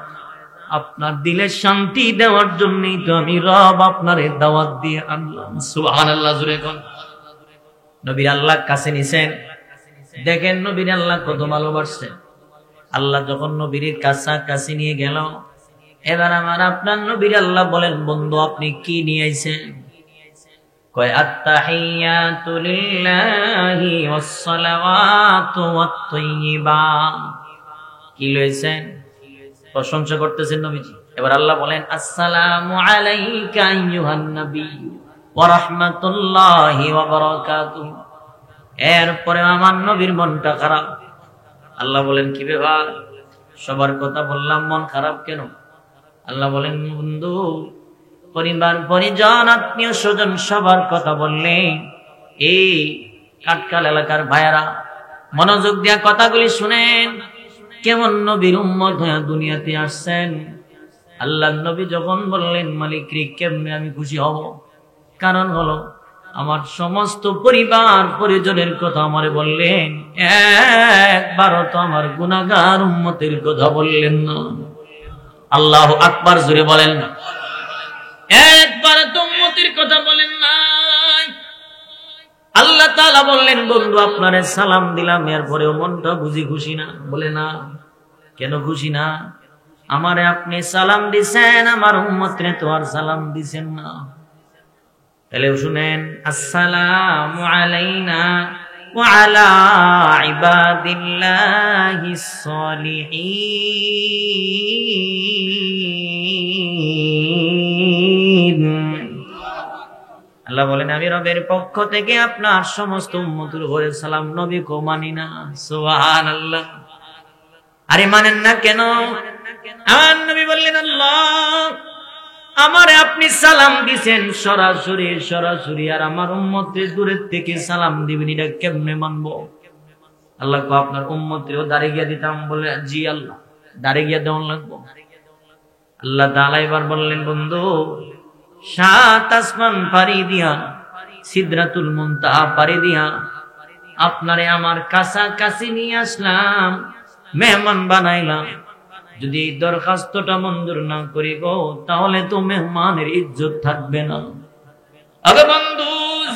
আপনার দিলে শান্তি দেওয়ার জন্যই তো আমি রব আপনারে দাওয়াত দিয়ে আনলাম। সুবহানাল্লাহ, জোরে কোন। নবীর আল্লাহ কাছে নিছেন, দেখেন নবীর আল্লাহ কত ভালোবাসছেন। আল্লাহ যখন নবীর কাছে নিয়ে গেল, এবার আমার আপনার নবীর আল্লাহ বলেন, বন্ধু আপনি কি নিয়ে আইছেন? কয় আত্তাহিয়াতু লিল্লাহি ওয়াস সালাওয়াতু ওয়াত তাইয়্যিবাত। কি লইছেন? প্রশংসা করতেছেন নবীজি। এবার আল্লাহ বলেন, আসসালামু আলাইকা আইয়ুহান নবী ওয়া রাহমাতুল্লাহি ওয়া বারাকাতুহু। এরপরে আমার নবীর মনটা খারাপ। আল্লাহ বলেন, কি ব্যাপার, সবার কথা বললাম, মন খারাপ কেন? আল্লাহ বলেন, বন্ধু পরিবার পরিজন আত্মীয় স্বজন সবার কথা বললেন। এই কাটকাল এলাকার ভাইয়ারা মনোযোগ দিয়া কথাগুলি শুনেন। কেমন নবীর উম্মত হয়ে দুনিয়াতে আসছেন। আল্লাহ নবী যখন বললেন, মালিক রে কেমনে আমি খুশি হব? কারণ হলো আমার সমস্ত পরিবার পরিজনের কথা আমারে বললেন, একবারও তো আমার গুনাহগার উম্মতের কথা বললেন না। আল্লাহু আকবার, জোরে বলেন না। একবার তো উম্মতের কথা বলেন নাই। আল্লাহ তাআলা আল্লাহ বললেন বন্ধু আপনারে সালাম দিলাম, এরপরেও মনটা বুঝি খুশি না? বলে না। কেন খুশি না? আমারে আপনি সালাম দিছেন, আমার উম্মতরে তো আর সালাম দিছেন না। তাহলে শুনেন, আসসালামু আলাইনা ওয়া আলা ইবাদিল্লাহিস সালিহিন। আল্লাহ বলেন আমি রবের পক্ষ থেকে আপনার সমস্ত উম্মতের উপরে সালাম। নবী কো মানি না। সুবহানাল্লাহ। আরে মানেন না কেন? আমার নবী বললেন আল্লাহ আমারে আপনি সালাম দিছেন সরাসরি সরাসরি, আর আমার উম্মতের দূরের থেকে সালাম দিবেন, এটা কেমনে মানবো? আল্লাহ কো আপনার উম্মতেরও দাঁড়িয়ে গিয়ে দিতাম। বলে জি আল্লাহ, দাঁড়িয়ে গিয়ে দেওয়ান লাগবো। আল্লাহ তাআলা এবার বললেন বন্ধু 7 আসমান পাড়ি দিয়া, সিদরাতুল মুনতাহা পাড়ি দিয়া আপনারে আমার কাছাকাছি নিয়ে আসলাম, মেহমান বানাইলাম। যদি এই দরখাস্তটা মঞ্জুর না করি গো, তাহলে তো মেহমানের ইজ্জত থাকবে না। আগে বন্ধু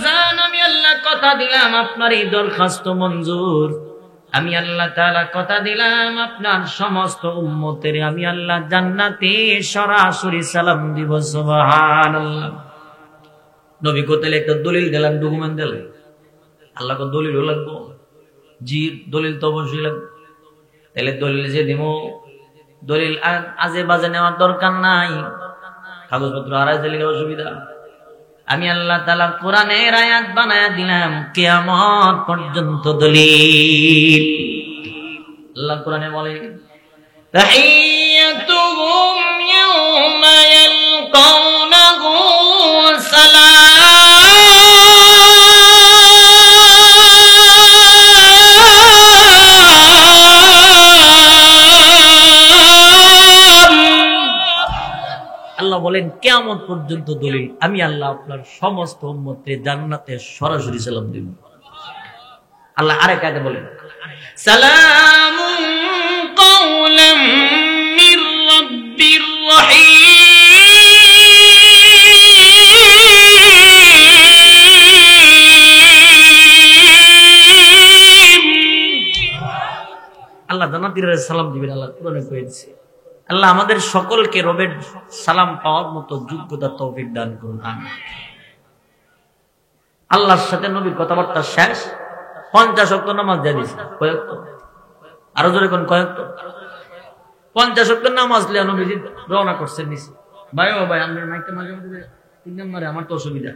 জান, আমি আল্লাহ কথা দিলাম আপনার এই দরখাস্ত মঞ্জুর। আমি আল্লাহ তাআলা কথা দিলাম আপনার সমস্ত উম্মতের আমি আল্লাহ জান্নাতে সরাসরি সালাম দিব। সুবহানাল্লাহ। নবী কোতেলে একটা দলিল দিলাম, ডকুমেন্ট দিলেন। আল্লাহ কো দলিলও লাগবো? জি দলিল তো অবশ্যই লাগবে। তাহলে দলিল যে দিব, দলিল আজে বাজে নেওয়ার দরকার নাই, কাগজপত্র হারাই দিলে অসুবিধা। আমি আল্লাহ তাআলা কোরআনের আয়াত বানায়া দিলাম কিয়ামত পর্যন্ত দলিল। আল্লাহ কোরআনে বলে তাহিয়াতুহুম ইয়াওমা ইয়ালকাউনাহু সালাম। আল্লাহ বলেন কিয়ামত পর্যন্ত দলিল। আমি আল্লাহ আপনার সমস্ত উম্মতকে জান্নাতে সরাসরি সালাম দেব। আল্লাহ আরেক আয়াতে বলেন সালামুন কাওলাম মির রাব্বির রহিম। আল্লাহ জান্নাতীরা সালাম দিবেন। আল্লাহ কোরআনে কইছে। আল্লাহ আমাদের সকলকে রবের সালাম পাওয়ার মতো যোগ্যতা তৌফিক দান করুন, আমিন। আল্লাহর সাথে নবীর কথাবার্তা শেষ। 50 ওয়াক্ত নামাজ দিয়ে দিয়েছে। কয়েক আরো জোরে কোন কয়েক 50 ওয়াক্ত নামাজ লিয়া নবীজি রওনা করছেন নিচে। ভাই ও ভাই আমরা মাইকটা মাঝে মাঝে 3 নম্বরে আমার তো অসুবিধা,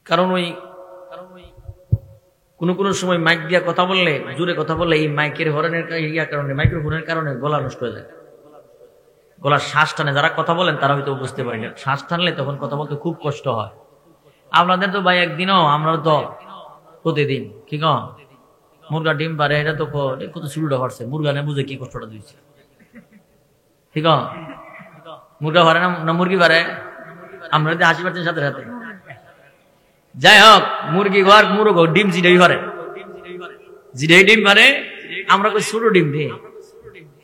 কারণ ওই কোন সময় মাইক দিয়া কথা বললে, জোরে কথা বললে এই মাইকের হর্নের কারণে, মাইক্রোফোনের কারণে গলা নষ্ট হয়ে যায়, গলার শ্বাস টানে। যারা কথা বলেন তারা হয়তো বুঝতে পারি না, শ্বাস টানলে তখন কথা বলতে খুব কষ্ট হয়। আপনাদের তো ভাই একদিনও, আমরা তো প্রতিদিন কি কম মুরগা ডিম পারে, এটা তো কত শুরুটা হচ্ছে, মুরগা না বুঝে কি কষ্টটা দিচ্ছে। ঠিক মুরগা পারে না মুরগি পারে, আমরা যদি হাসি পাচ্ছেন সাথে সাথে। যাই হোক, মুরগি ঘর মুরগ ডিম জিডাই পারে, জিডাই ডিম পারে, আমরা কই ছোট ডিম দিয়ে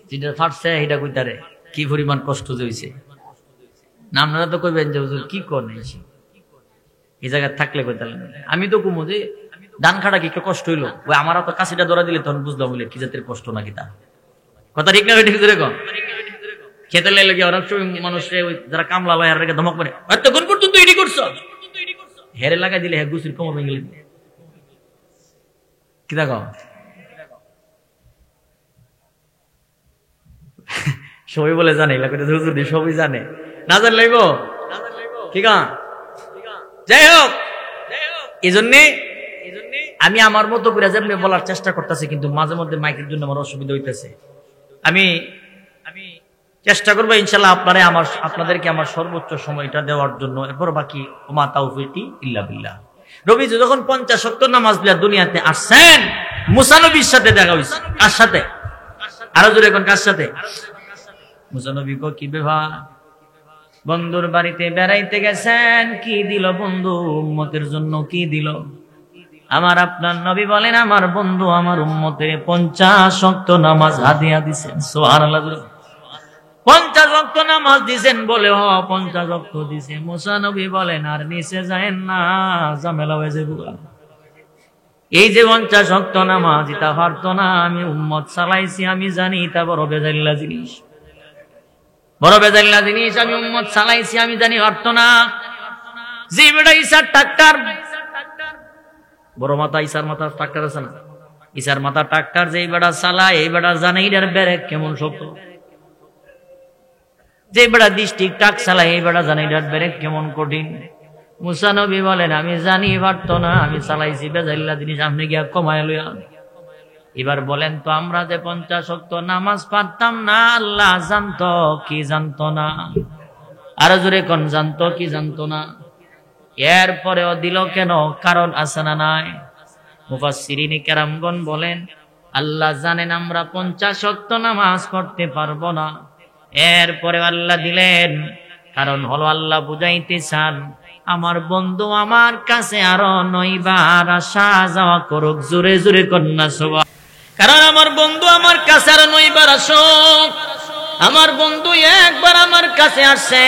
যেটা ফাটছে এটা কইতারে কি পরিমাণ কষ্ট হয়েছে না। আপনারা তো কইবেন যে কি করেন এই জায়গায় থাকলে কইতালেন। আমি তো কুমো যে ধান খাটা কি কষ্ট হইলো, ওই আমার তো কাশিটা ধরা দিলে তখন বুঝলাম বলে কি জাতের কষ্ট নাকি তা কথা। ঠিক না? ঠিক রেখো খেতে লাগে অনেক সময় মানুষের যারা কামলা লয় আর ধমক করে এতক্ষণ পর্যন্ত এটি করছো, হেরে লাগাই দিলে হ্যাঁ গুছির কোমর ভেঙে গেলে কি দেখো। সবাই বলে জানে সবাই জানে, না জানলে ঠিক আছে। যাই হোক, এই জন্যে আমি আমার মতো করে যেমনি বলার চেষ্টা করতেছি, কিন্তু মাঝে মধ্যে মাইকের জন্য আমার অসুবিধা হইতেছে। আমি চেষ্টা করবো ইনশাল্লাহ আপনাদেরকে আমার সর্বোচ্চ সময়টা দেওয়ার জন্য। এরপর বাকি ওমা তাওফীকি ইল্লা বিল্লাহ। নবী যখন 50 ওয়াক্ত নামাজ পড়ে দুনিয়াতে আসছেন, মুসা নবীর সাথে দেখা হইছে। কার সাথে? আরো জোরে কোন কার সাথে? মুসা নবী কো কি ব্যাপার, বন্ধুর বাড়িতে বেড়াইতে গেছেন, কি দিল বন্ধু উম্মতের জন্য, কি দিল? আমার আপনার নবী বলেন আমার বন্ধু আমার উম্মতের 50 ওয়াক্ত নামাজ হাদিয়া দিছেন। সুবহানাল্লাহ। 50 ওয়াক্ত নামাজ দিছেন বলে 50 ওয়াক্ত দিছে। মুসা নবী বলেন আর নিচে যায়েন না, ঝামেলা হয়ে যাবে। এই যে 50 ওয়াক্ত নামাজ এটা পারতো না, আমি উম্মত চালাইছি, আমি জানি এটা বড় বেজাল্লা জিনিস, বড় বেজাল্লা জিনিস, আমি উম্মত চালাইছি, আমি জানি পারতো না। যে বেটা ইসার ট্রাক্টর, বড় মাথা ইসার মাথা ট্রাক্টর আছে না, ইসার মাথা ট্রাক্টর যে বেটা চালায় এই বেটা জানে এটার ব্রেক কেমন শক্ত। যে বেটা ডিস্ট্রিক্ট ট্রাক চালায় এই বেটা জানে এটার ব্রেক কেমন কঠিন। মুসা নবী বলেন আমি জানি পারতো না, আমি চালাইছি বেজাল্লা জিনিস, আপনি গিয়া কমায় লইয়া। এবার বলেন তো আমরা যে 50 ওয়াক্ত নামাজ পারতাম না, আল্লাহ জানতো কি জানতো না? আরো জোরে কোন জানতো কি জানতো না? এরপরেও দিল কেন? কারণ আছে না নাই? মুফাসসিরিনে কেরামগণ বলেন আল্লাহ জানেন আমরা 50 ওয়াক্ত নামাজ পড়তে পারবো না, এরপরে আল্লাহ দিলেন। কারণ হলো আল্লাহ বুঝাইতে চান আমার বন্ধু আমার কাছে আরো 9 বার আসা যাওয়া করুক। জোরে জোরে কন্যা সুবহান। কারণ আমার বন্ধু আমার কাছে আরো 9 বার আসুক। আমার বন্ধু একবার আমার কাছে আসছে,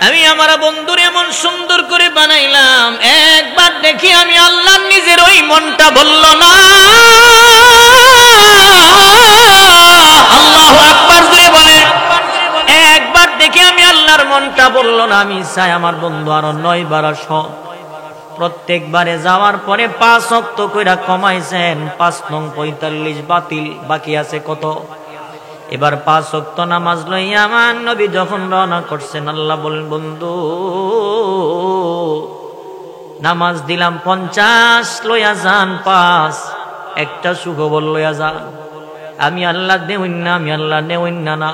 আমি আমার বন্ধুর এমন সুন্দর করে বানাইলাম, একবার দেখি আমি আল্লাহ নিজের ওই মনটা বলল না। আল্লাহু আকবার জোরে বলে। একবার দেখি আমি আল্লাহর মনটা বলল না, আমি চাই আমার বন্ধু আরো 9 বার আসো। প্রত্যেকবারে যাওয়ার পরে 5 ওয়াক্ত কইরা কমাইছেন, 5 নং 45 বাতিল, বাকি আছে কত? এবার 5 ওয়াক্ত নামাজ লইয়া আমার নবী যখন রওনা করছেন, আল্লাহ বলেন বন্ধু নামাজ দিলাম 50 লইয়া যান, 5 একটা সুখবর লইয়া যান। আমি আল্লাহ দেউন না, আমি আল্লাহ নেউন না,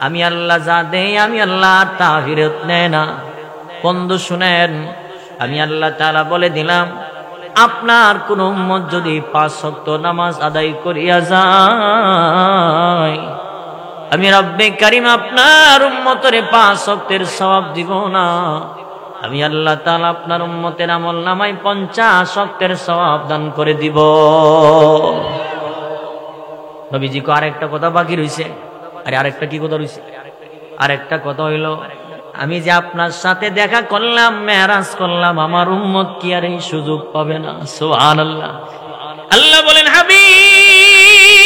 আমি আল্লাহ যা দেই আমি আল্লাহ তা ফিরত নেয় না। বন্ধু শুনেন, আমি আল্লাহ তাআলা বলে দিলাম আপনার কোন উম্মত যদি 5 ওয়াক্ত নামাজ আদায় করিয়া যায়, আমি রব্বে কারীম আপনার উম্মতের 5 ওয়াক্তের সওয়াব দিব না। আমি আল্লাহ তাআলা আপনার উম্মতের আমল নামায় 50 ওয়াক্তের সওয়াব দান করে দিব। নবীজি কো আরেকটা কথা বাকি রইছে। আরে আরেকটা কি কথা রইছে? আরেকটা কথা হইল আমি যে আপনার সাথে দেখা করলাম, মেরাজ করলাম, আমার উম্মত কি আর এই সুযোগ পাবে না? সুবহানাল্লাহ। আল্লাহ বলেন হাবিব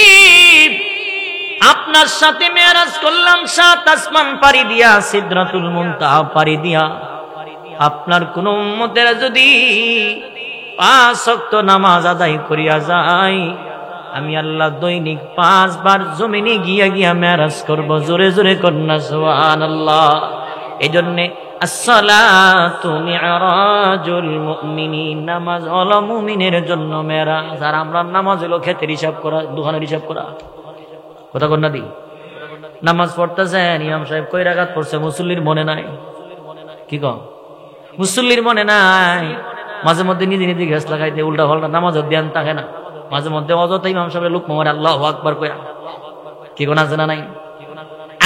আপনার সাথে মেরাজ করলাম 7 আসমান পাড়ি দিয়া, সিদরাতুল মুনতাহা পাড়ি দিয়া। আপনার কোন উম্মতেরা যদি 5 ওয়াক্ত নামাজ আদায় করিয়া যায়, আমি আল্লাহ দৈনিক 5 বার জমিনে গিয়া গিয়া মেরাজ করব। জোরে জোরে কন্যা সুবহানাল্লাহ। এই জন্যে আসসালাতু মি'রাজুল মুমিনিন, নামাজ হলো মুমিনের জন্য মেরাজ। আর আমরা নামাজ হলো ক্ষেতের হিসাব করা, দোকানের হিসাব করা। কথা কন্যা দি নামাজ পড়তেছেন, ইমাম সাহেব কয় রাকাত পড়ছে, মুসল্লির মনে নাই। কি কম মুসল্লির মনে নাই। মাঝে মধ্যে নিজে নিজে গ্যাস লাগাইতে উল্টা পাল্টা নামাজের ধ্যান থাকে না। মাঝে মধ্যে অযথা ইমাম সাহেব লোক মারে আল্লাহু আকবার কইরা। কি কোন আছে না নাই?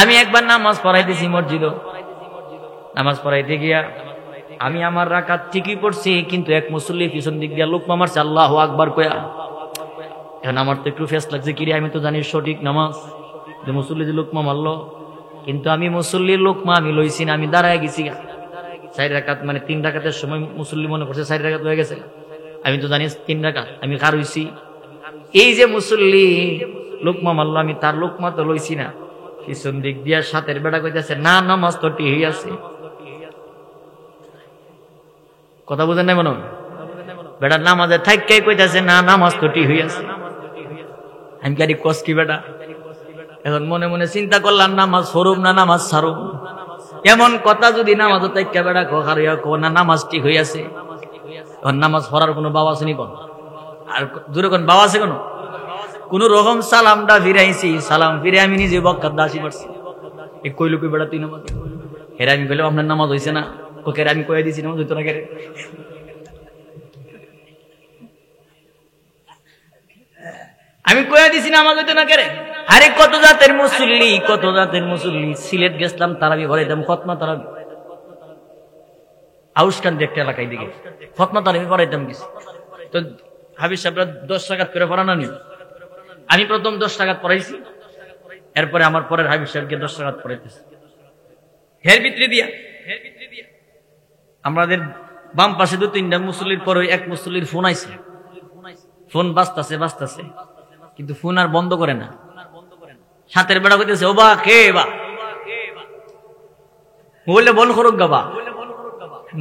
আমি একবার নামাজ পড়াইতেছি মসজিদে, নামাজ পড়াইতে গিয়া আমি আমার রাকাত ঠিকই পড়ছি, কিন্তু এক মুসল্লি পিছন দিক দিয়া লোকমা মারছে আল্লাহু আকবার কইয়া। এখন আমার তো একটু ফেস লাগছে, কি রে আমি তো জানি সঠিক নামাজ, যে মুসল্লি যে লোকমা মারলো, কিন্তু আমি মুসল্লির লোকমা আমি লইছি না, আমি দাঁড়ায় গেছি। 4 রাকাত মানে 3 রাকাতের সময় মুসল্লি মনে করছে 4 রাকাত হয়ে গেছে, আমি তো জানি 3 রাকাত, আমি কার হইছি। এই যে মুসল্লি লোকমা মারলো, আমি তার লোকমা তো লইছি না। পিছন দিক দিয়া সাথের বেটা কইতেছে না নামাজ তো ঠিক আছে। কথা বুঝেন নাই মনে? বেটা নামাজে থাইকে কইতেছে না নামাজ তো ঠিক হইয়াছে। আমি কি কস কি বেটা? এখন মনে মনে চিন্তা করলাম নামাজ পড়ুম না নামাজ ছাড়ুম। এমন কথা যদি নামাজ থাইকে বেটা খারিয়া কো না নামাজ ঠিক হইয়াছে, এখন নামাজ পড়ার কোনো বাবা আছে নি? কোন আর দূরে কোন বাবা আছে? কোন রকম সালামটা ফিরাইছি, সালাম ফিরে আমি নিজে বক্কার দাসি পারছি। এই কইলো কি বেটা তুই নামাজ? হেরা আমি বললাম আপনার নামাজ হইছে না। ওকে আমি কয়ে দিছি নামাজ হইতো না কেরে। আমি কয়ে দিছি নামাজ হইতো না কেরে। আরে কত জাতের মুসল্লি, কত জাতের মুসল্লি। সিলেট গেছিলাম তারাবি পড়াইতাম, খতমা তারাবি আউসকান দেখতে এলাকায় দিকে খতমা তারাবি পড়াইতাম কিছু। তো হাবিব সাহেবরা 10 রাকাত করে পড়ানো নি। আমি প্রথম 10 রাকাত পড়াইছি, এরপরে আমার পরের হাবিব সাহেবকে 10 রাকাত পড়াইতেছে। হের ভিতরে দিয়া আমাদের বাম পাশে 2-3টা মুসল্লির পরে এক মুসল্লির ফোন আইছে, ফোন বাজতাছে কিন্তু ফোন আর বন্ধ করে না। সাথের বেড়া কইতেছে, ও বা কে বা বললে বল করুক গাবা,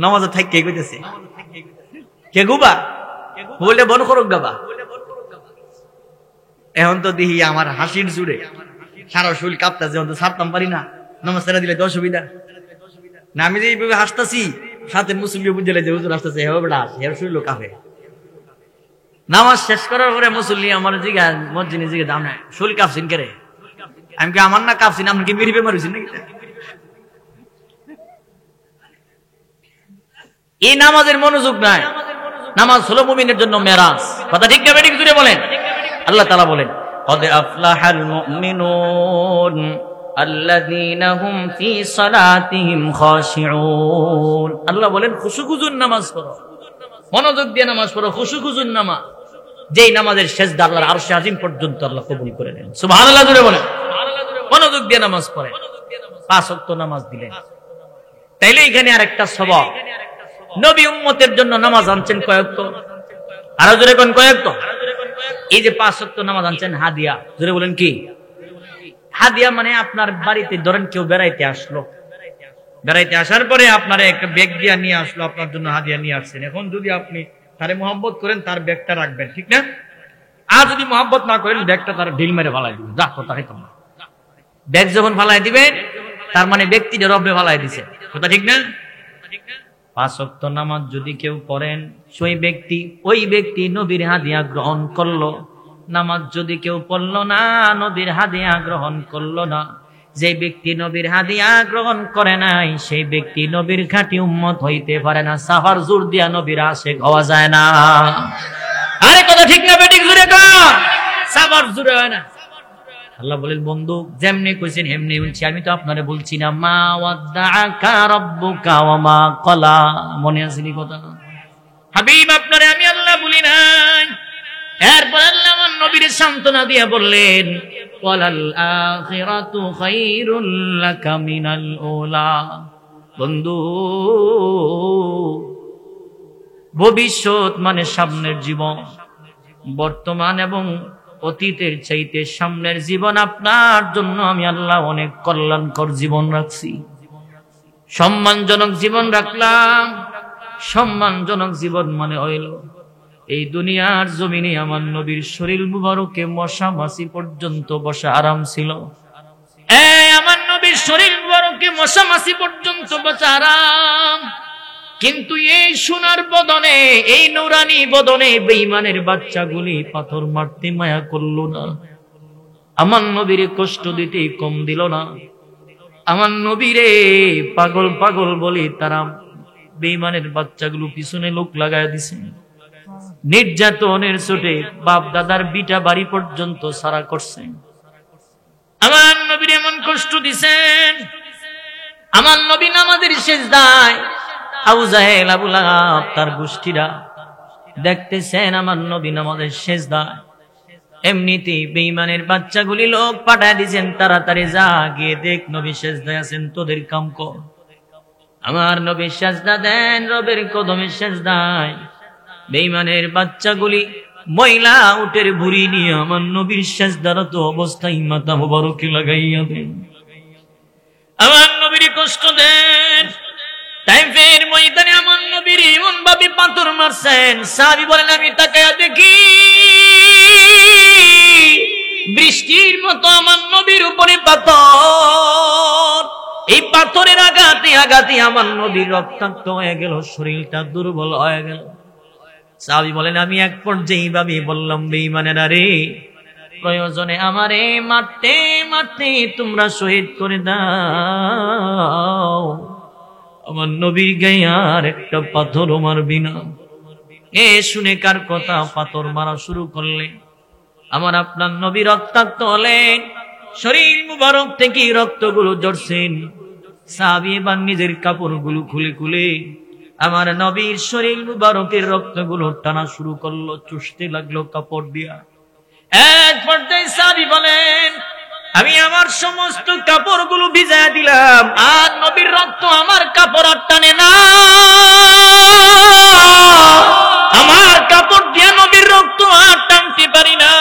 নামাজে থাক কে কইতেছে কে গুবা বললে বল করুক গাবা। এখন তো দেখি আমার হাসির জুড়ে সারা শরীর কাঁপতাছে, এখন তো ছাড়তাম পারি না, নামাজ ছেড়ে দিলে তো অসুবিধা না। আমি যে এইভাবে হাসতাছি, সাথে মুসল্লি বুঝে যে হুজুর হাসতেছে, হে বেড়া হের শরীর কাঁপে। নামাজ শেষ করার পরে মুসল্লি আমার জিগা মসজিদে জিগে দাম নাই, শরীর কাঁপছেন কে রে? আমি কি আমার না কাঁপছেন, আপনি কি মেরি বেমার হয়েছেন নাকি? এই নামাজের মনোযোগ নাই। নামাজ হলো মুমিনের জন্য মেরাজ। কথা ঠিক না বেঠিক জুড়ে বলেন। আল্লাহ তাআলা বলেন, قد أفلح المؤمنون الذين هم في صلاتهم خاشعون। আল্লাহ বলেন খুশুখুজুর নামাজ পড়ো, মনোযোগ দিয়ে নামাজ পড়ো, খুশুখুজুর নামাজ, যেই নামাজের সিজদা আল্লাহর আরশে আজিম পর্যন্ত আল্লাহ কবুল করে নেন। সুবহানাল্লাহ জুড়ে বলেন। মনোযোগ দিয়ে নামাজ পড়ে, 5 ওয়াক্ত নামাজ দিলেন। তাইলে এখানে আরেকটা সবক, নবী উম্মতের জন্য নামাজ আনছেন কয়েক তো, আরো জোরে কোন কয়েক তো? এই যে 5 ওয়াক্ত নামাজ আনছেন হাদিয়া, জোরে বলেন কি হাদিয়া? মানে আপনার বাড়িতে ধরেন কেউ বেড়াইতে আসলো, বেড়াইতে আসার পরে আপনার একটা ব্যাগ দিয়া নিয়ে আসলো, আপনার জন্য হাদিয়া নিয়ে আসছেন। এখন যদি আপনি তারে মহব্বত করেন, তার ব্যাগটা রাখবেন, ঠিক না? আর যদি মহব্বত না করেন, ব্যাগটা তার ঢিল মেরে ফালাই দিবেন, যা কথা খাইতাম না। ব্যাগ যখন ফালাই দিবেন, তার মানে ব্যক্তিটা রবে ফালাই দিছে, কথা ঠিক না? 5 ওয়াক্ত নামাজ যদি কেউ পড়েন, ওই ব্যক্তি নবীর হাদিয়া গ্রহণ করলো। নামাজ যদি কেউ পড়লো না, নবীর হাদিয়া গ্রহণ করলো না, যে ব্যক্তি নবীর হাদিয়া গ্রহণ করে নাই, সেই ব্যক্তি নবীর খাঁটি উম্মত হইতে পারে না। সাফার জোর দিয়া নবীর আশিক হওয়া যায় না। আরে কথা ঠিক না বেঠিক জুড়ে কর, সাফার জোরে হয় না। আল্লাহ বলেন, বন্ধু যেমনি কইছেন এমনি বলছি, আমি তো আপনারে বলছি না মা ওয়াদ্দাআকা রাব্বুকা ওয়া মা ক্বালা। মনে আছে নি কথা? হাবিব আপনারে আমি আল্লাহ বলি নাই। এরপর আল্লাহ আমার নবীর সান্তনা দিয়ে বললেন, ওয়ালাল আখিরাতু খায়রুল লাকা মিনাল উলা। বন্ধু, ভবিষ্যৎ মানে সামনের জীবন, বর্তমান এবং অতীতের চাইতে সামনের জীবন আপনার জন্য আমি আল্লাহ অনেক কল্যাণকর জীবন রাখছি, সম্মানজনক জীবন রাখলাম। সম্মানজনক জীবন মানে হইল এই দুনিয়ার জমিনে আমার নবীর শরীর মুবারকে মশা মাছি পর্যন্ত বসা আরাম ছিল। আমার নবীর শরীর মুবারকে মশা মাছি পর্যন্ত বসা আরাম, কিন্তু এই সোনার বদনে, এই নুরানি বদনে বেঈমানের বাচ্চাগুলি পাথর মারতে মায়া করলো না, আমার নবীরে কষ্ট দিতে কম দিল না। আমার নবীরে পাগল পাগল বলে তারা বেঈমানের বাচ্চাগুলো পিছনে লোক লাগায় দিছে, নির্যাতনের চোটে বাপ দাদার বিটা বাড়ি পর্যন্ত সারা করছে। আমার নবীর এমন কষ্ট দিছেন। আমার নবী নামাজের সিজদায় আবু জাহেল, আবু লাহাব, তার গোষ্ঠীরা দেখতেছেন আমার নবী নামাজের সিজদায়। এমনিতেই বেঈমানের বাচ্চাগুলি লোক পাঠায় দিয়েছেন, তাড়াতাড়ি যা গিয়ে দেখ নবী সিজদায় আছেন, তোদের কাম কর। আমার নবী সিজদা দেন রবের কদমে সিজদায়। বেঈমানের বাচ্চাগুলি ময়লা উটের ভুঁড়ি নিয়ে আমার নবীর সিজদারত অবস্থায় মাথা মুবারকে লাগাইয়া দেন, আমার নবীর কষ্ট দেন। তাইফের ময়দানে আমার নবীর এমন ভাবে পাথর মারছেন, সাহাবী বলেন আমি তাকায়া দেখি বৃষ্টির মতো আমার নবীর উপরে পাথর। এই পাথরের আঘাতে আঘাতে আমার নবীর রক্তাক্ত হয়ে গেল, শরীরটা দুর্বল হয়ে গেল। সাহাবী বলেন আমি এক পর্যায়ে এইভাবে বললাম, বেঈমানেরা রে, প্রয়োজনে আমারে মারতে মারতে তোমরা শহীদ করে দাও, আমার নবীর গায়ে আর একটা পাথরও মারবি না। এ শুনে কার কথা পাথর মারা শুরু করলে? আমার আপনার নবী রক্তাক্ত হলেন, শরীর মুবারক থেকে রক্তগুলো ঝরছেন। সাহাবী এবার নিজের কাপড়গুলো খুলে খুলে আমার নবীর শরীর মুবারকের রক্তগুলো টানা শুরু করলো, চুষতে লাগলো কাপড় দিয়া। এক পর্যায়ে সাহাবী বলেন, আমি আমার সমস্ত কাপড়গুলো ভিজায় দিলাম, আর নবীর রক্ত আমার কাপড় আর টানে না। আমার কাপড় দিয়ে নবীর রক্ত আর টানতে পারি না।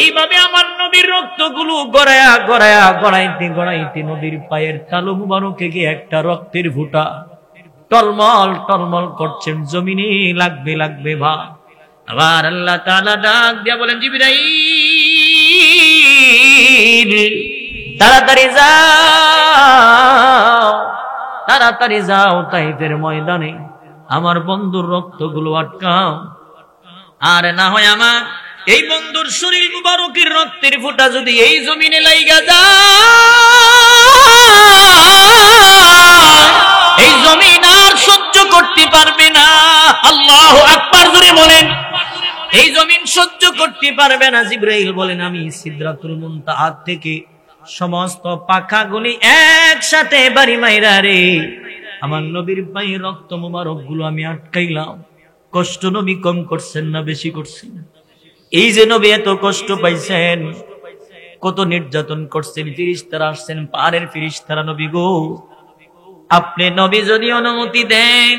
এইভাবে আমার নবীর রক্তগুলো গড়াইতে নবীর পায়ের তালু মুবারকে গিয়ে একটা রক্তের ফুটা টলমল টলমল করছেন, জমিনে লাগবে ভা। আবার আল্লাহ তাআলা ডাক দিয়া বলেন, জিবরাইল তাড়াতাড়ি যাও তাইফের ময়দানে আমার বন্ধুর রক্তগুলো আটকাও, আর না হয় আমার এই বন্ধুর শরীর মুবারকের রক্তের ফোঁটা যদি এই জমিনে লাইগা যায়, এই জমিন আর সহ্য করতে পারবে না। আল্লাহু আকবার জোরে বলেন, এই জমিন সহ্য করতে পারবে না। জিবরাইল বলেন, আমি সিদরাতুল মুনতাহা থেকে সমস্ত পাখাগুলি একসাথে বাড়ি মাইরা রে আমার নবীর পায়ে রক্ত মুবারক গুলো আমি আটকাইলাম। কষ্ট নবী কম করছেন না বেশি করছেন? এই যে নবী এত কষ্ট পাইছেন, কত নির্যাতন করছেন, ফেরেশতারা আসছেন, পাহাড়ের ফেরেশতারা, নবী গো আপনি নবী যদি অনুমতি দেন,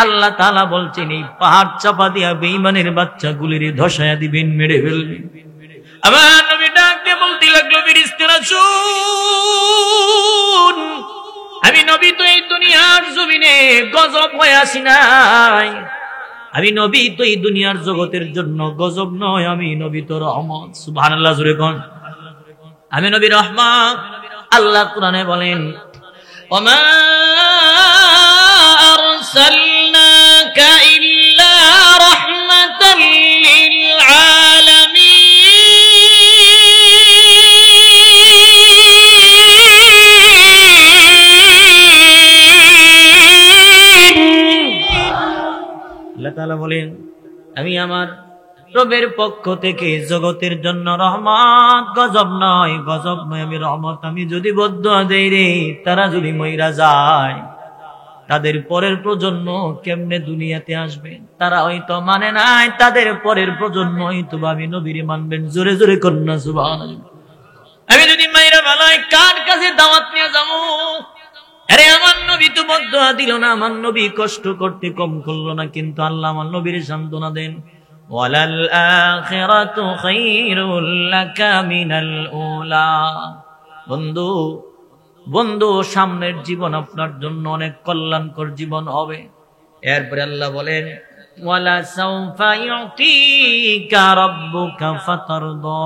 আল্লাহ তাআলা বলছেন এই পাহাড় চাপা দিয়া বেঈমানের বাচ্চাগুলির ধসায়া দিবেন, মেরে ফেলবেন। আমার নবী ডাক দিয়ে বলতে লাগলো, ফেরেশতারা শুন, আমি নবী তো এই দুনিয়ার জমিনে গজব হয়ে আসি নাই, আমি নবী তো এই দুনিয়ার জগতের জন্য গজব নয়, আমি নবী তো রহমত। সুবহানাল্লাহ জোরে কোন, আমি নবী রহমত। আল্লাহ কোরআনে বলেন, ওমা আরসালনাকা ইল্লা রাহমাতাল লিল আলামিন। আল্লাহ তাআলা বলেন, আমি আমার রবের পক্ষ থেকে জগতের জন্য রহমত, গজব নয়, আমি রহমত। আমি যদি বদদুয়া দেই রে, তারা যদি মইরা যায়, তাদের পরের প্রজন্ম কেমনে দুনিয়াতে আসবে? তারা হয়তো মানে নাই, তাদের পরের প্রজন্ম হয়তো আমি নবীরে মানবেন। জোরে জোরে কন্যা সুবহানাল্লাহ। আমি যদি মাইরা বালাই কার কাছে দাওয়াত নিয়ে যাবো? আরে আমার নবী তো বদদুয়া দিল না, আমার নবী কষ্ট করতে কম করলো না, কিন্তু আল্লাহ আমার নবীর সান্ত্বনা দেন, ওয়ালাল আখিরাতু খায়রুল লাকা মিনাল উলা। বন্ধু সামনের জীবন আপনার জন্য অনেক কল্যাণকর জীবন হবে। এরপরে আল্লাহ বলেন, ওয়ালা সাউফা ইউতিকা রাব্বুকা ফাতারদা।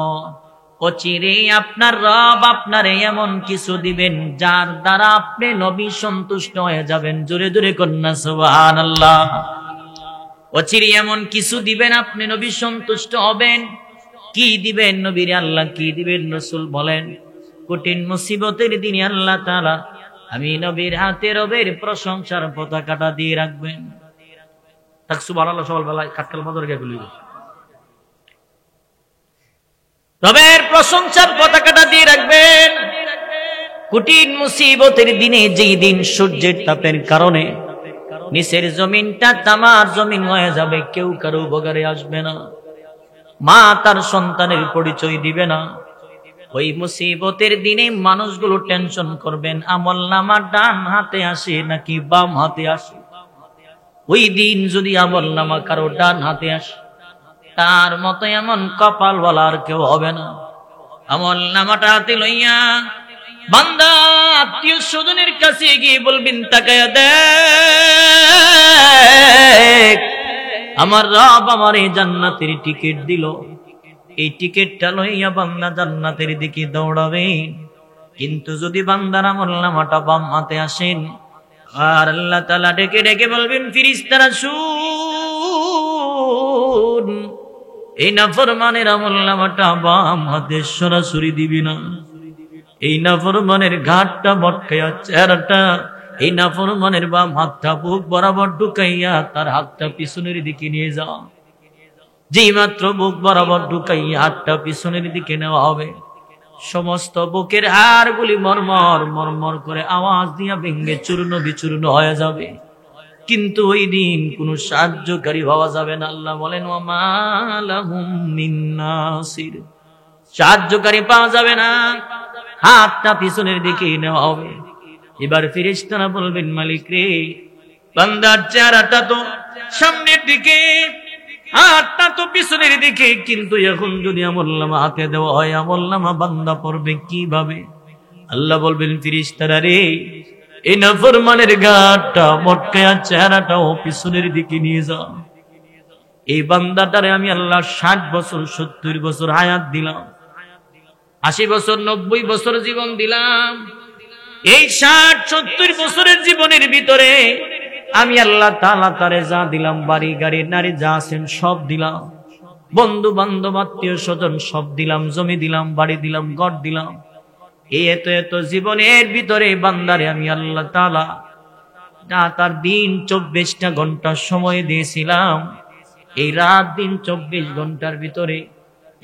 অচিরে আপনার রব আপনারে এমন কিছু দিবেন যার দ্বারা আপনি নবী সন্তুষ্ট হয়ে যাবেন। জোরে জোরে কন্যা সুবহানাল্লাহ। অচিরে এমন কিছু দিবেন আপনি নবী সন্তুষ্ট হবেন। কি দিবেন নবীরে? আল্লাহ কি দিবেন? রাসূল বলেন, কঠিন মুসিবতের দিনে আল্লাহ তাআলা আমি নবীর হাতে রবের প্রশংসার পতাকাটা দিয়ে রাখবেন। তাক সুবহানাল্লাহ। সকালবেলায় কাটকাল মাদর গিয়ে গুলি রবের প্রশংসার পতাকাটা দিয়ে রাখবেন। কঠিন মুসিবতের দিনে, যেই দিন সূর্যের তাপের কারণে নিচের জমিনটা তামার জমিন হয়ে যাবে, কেউ কারো উপকারে আসবে না, মা তার সন্তানের পরিচয় দিবে না, ওই মুসিবতের দিনে মানুষগুলো টেনশন করবেন আমল নামা ডান হাতে আসে নাকি বাম হাতে আসে। ওই দিন যদি আমল নামা কারো ডান হাতে আসে, তার মতো এমন কপালওয়ালা আর কেউ হবে না। আমল নামাটা হাতে লইয়া বান্দা আত্মীয় স্বজনের কাছে গিয়ে বলবেন, তাকায়া দেখ, আমার রব আমার এই জান্নাতের টিকিট দিল, এই টিকিটটা লইয়া বান্দা জান্নাতের দিকে দৌড়াবে। কিন্তু যদি বান্দার আমল নামাটা বাম হাতে আসেন, আর আল্লাহ তাআলা ডেকে ডেকে বলবেন, ফেরেশতারা শুন, এই নাফরমানের আমল নামাটা বাম হাতে সরাসরি দিবি না, এই নাফরমানের ঘাটটা মটকাইয়া চেহারাটা, এই নাফরমানের বাম হাতটা বুক বরাবর ঢুকাইয়া তার হাতটা পিছনের দিকে নিয়ে যাও। যেই মাত্র বুক বরাবর ঢুকাইয়া হাতটা পিছনের দিকে নেওয়া হবে, সমস্ত বুকের হাড়গুলি মরমর মরমর করে আওয়াজ দিয়া ভেঙ্গে চূর্ণ বিচূর্ণ হয়ে যাবে। কিন্তু ওই দিন কোন সাহায্যকারী পাওয়া যাবে না। আল্লাহ বলেন, ওয়া মা লাহুম মিন নাসির। সাহায্যকারী পাওয়া যাবে না, হাতটা পিছনের দিকে নেওয়া হবে। এবার ফেরেশতারা বলবেন, মালিক রে, বান্দার চেহারাটা তো সামনের দিকে, হাতটা তো পিছনের দিকে, কিন্তু এখন যদি আমলনামা হাতে দেওয়া হয়, আমলনামা বান্দা পড়বে কিভাবে? আল্লাহ বলবেন, ফেরেশতারা রে, এই নাফরমানের গাটা মটকায়া চেহারাটাও পিছনের দিকে নিয়ে যা। এই বান্দাটারে আমি আল্লাহ 60 বছর 70 বছর হায়াত দিলাম, 80 বছর 90 বছর জীবন দিলাম। এই 60-70 বছরের জীবনের ভিতরে আমি আল্লাহ তাআলা তারে যা দিলাম, বাড়ি গাড়ি নারী যা আছেন সব দিলাম, বন্ধু বান্ধব আত্মীয় স্বজন সব দিলাম, জমি দিলাম, বাড়ি দিলাম, ঘর দিলাম। এই এত জীবনের ভিতরে বান্দারে আমি আল্লাহ তাআলা তার দিন 24টা ঘন্টা সময় দিয়েছিলাম। এই রাত দিন 24 ঘন্টার ভিতরে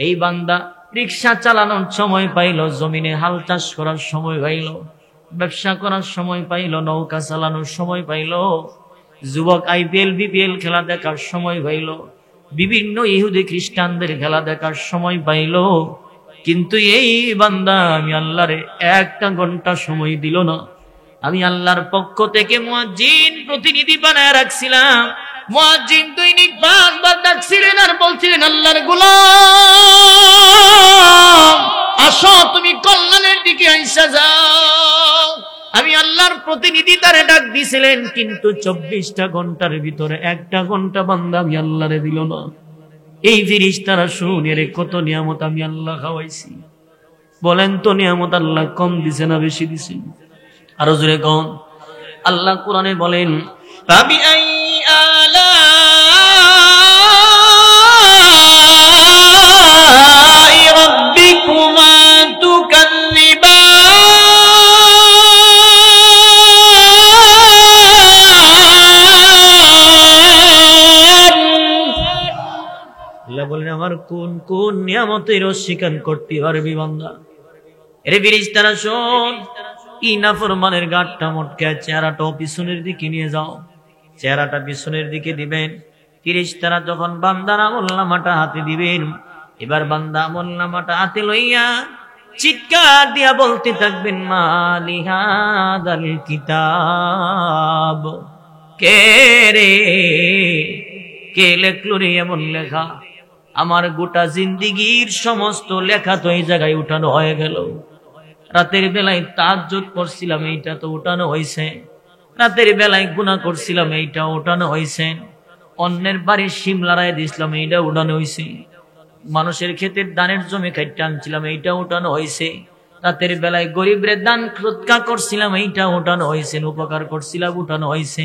এই বান্দা রিক্সা চালানোর সময় পাইল, জমিনে হাল চাষ করার সময় পাইল, ব্যবসা করার সময় পাইল, নৌকা চালানোর সময় পাইল, যুবক IPL BPL খেলা দেখার সময় পাইল, বিভিন্ন ইহুদি খ্রিস্টানদের খেলা দেখার সময় পাইল। কিন্তু এই বান্দা আমি আল্লাহরে 1টা ঘন্টা সময় দিল না। আমি আল্লাহর পক্ষ থেকে মুয়াজ্জিন প্রতিনিধি বানায় রাখছিলাম। মুয়াজ্জিন দৈনিক 5 বার ডাকছিলেন আর বলছিলেন, আল্লাহর গোলাম আসো, তুমি কল্যাণের দিকে আইসা যাও। আমি আল্লাহর প্রতিনিধি তারে ডাক দিছিলেন, কিন্তু 24টা ঘন্টার ভিতরে 1টা ঘন্টা বান্দা আমি আল্লাহরে দিল না। এই ফেরেশতারা শুনে রে, কত নিয়ামত আমি আল্লাহ খাওয়াইছি। বলেন তো, নিয়ামত আল্লাহ কম দিছে না বেশি দিছে? আরো জোরে কোন। আল্লাহ কোরআনে বলেন, ফাবিআই আলাই রাব্বিকুমা তুকাযযিবান। আল্লাহ বলেন, আমার কোন কোন নিয়ামতের অস্বীকার করতে পারবি বান্দা? এরে ফেরেশতারা শোন, কি নাফরমানের গাটটা মটকায় চেহারাটা পিছনের দিকে নিয়ে যাও। চেহারাটা পিছনের দিকে দিবেন। ফেরেশতারা যখন বান্দার আমলনামাটা হাতে দিবেন, এবার বান্দা আমলনামাটা হাতে লইয়া চিৎকার দিয়া বলতে থাকবেন, মালি হাদাল কিতাব, কে রে, কে লেখলো রে এমন লেখা? আমার গোটা জিন্দিগির সমস্ত লেখা তো এই জায়গায় উঠানো হয়ে গেল। রাতের বেলায় তাহাজ্জুদ করছিলাম, এইটা তো উঠানো হয়েছে। রাতের বেলায় গুনাহ করছিলাম, এইটা উঠানো হয়েছে। অন্যের বাড়ির শিম লড়াই দিছিলাম, এইটা উঠানো হয়েছে। মানুষের ক্ষেতের দানের জমি খাইতে আনছিলাম, এইটা উঠানো হয়েছে। রাতের বেলায় গরিবরে দান সদকা করছিলাম, এইটা উঠানো হয়েছে। উপকার করছিলাম, উঠানো হয়েছে।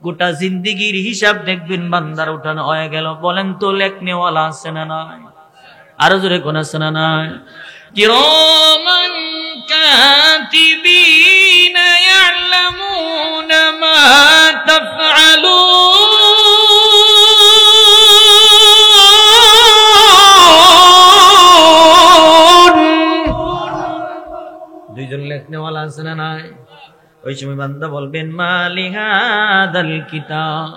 গোটা জিন্দিগির হিসাব দেখবেন বান্দার উঠানো হয়ে গেল। বলেন তো, লেখনেওয়ালা আছে না নাই? আরো জোরে কোন আছে না নাই? কিরামান কাতিবিন ইয়ালামুনা মা তাফআলুন। দুইজন লেখনেওয়ালা আছে না নাই? ওই সময় বান্দা বলবেন, মালি হাদাল কিতাব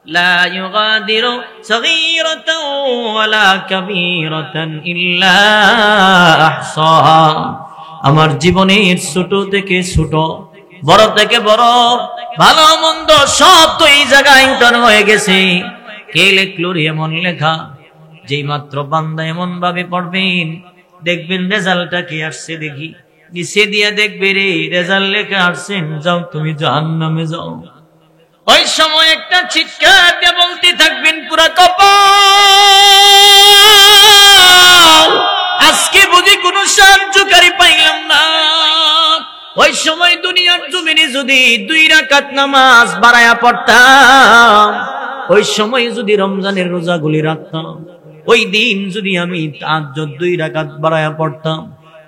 লা ইউগাদিরু সগীরাতাও ওয়ালা কাবীরাতান ইল্লা আহসাহা। আমার জীবনের ছোট থেকে ছোট, বড় থেকে বড়, ভালো মন্দ সব তো এই জায়গায় উঠানো হয়ে গেছে। কে লেখলো রে এমন লেখা? যেই মাত্র বান্দা এমন ভাবে পড়বেন, দেখবেন রেজাল্টটা কি আসছে। দেখি নিচে দিয়া দেখবে, রে রেজাল্ট লেখা আসছেন, যাও তুমি জাহান্নামে যাও। ওই সময় একটা চিৎকার দিয়ে বলতে থাকবেন, পুরা কপাল, আজকে বুঝি কোনো সাহায্যকারী পাইলাম না। ওই সময় দুনিয়ার জমিনে যদি 2 রাকাত নামাজ বাড়ায়া পড়তাম, ওই সময় যদি রমজানের রোজাগুলি রাখতাম, ওই দিন যদি আমি তাহাজ্জুদ 2 রাকাত বাড়ায়া পড়তাম,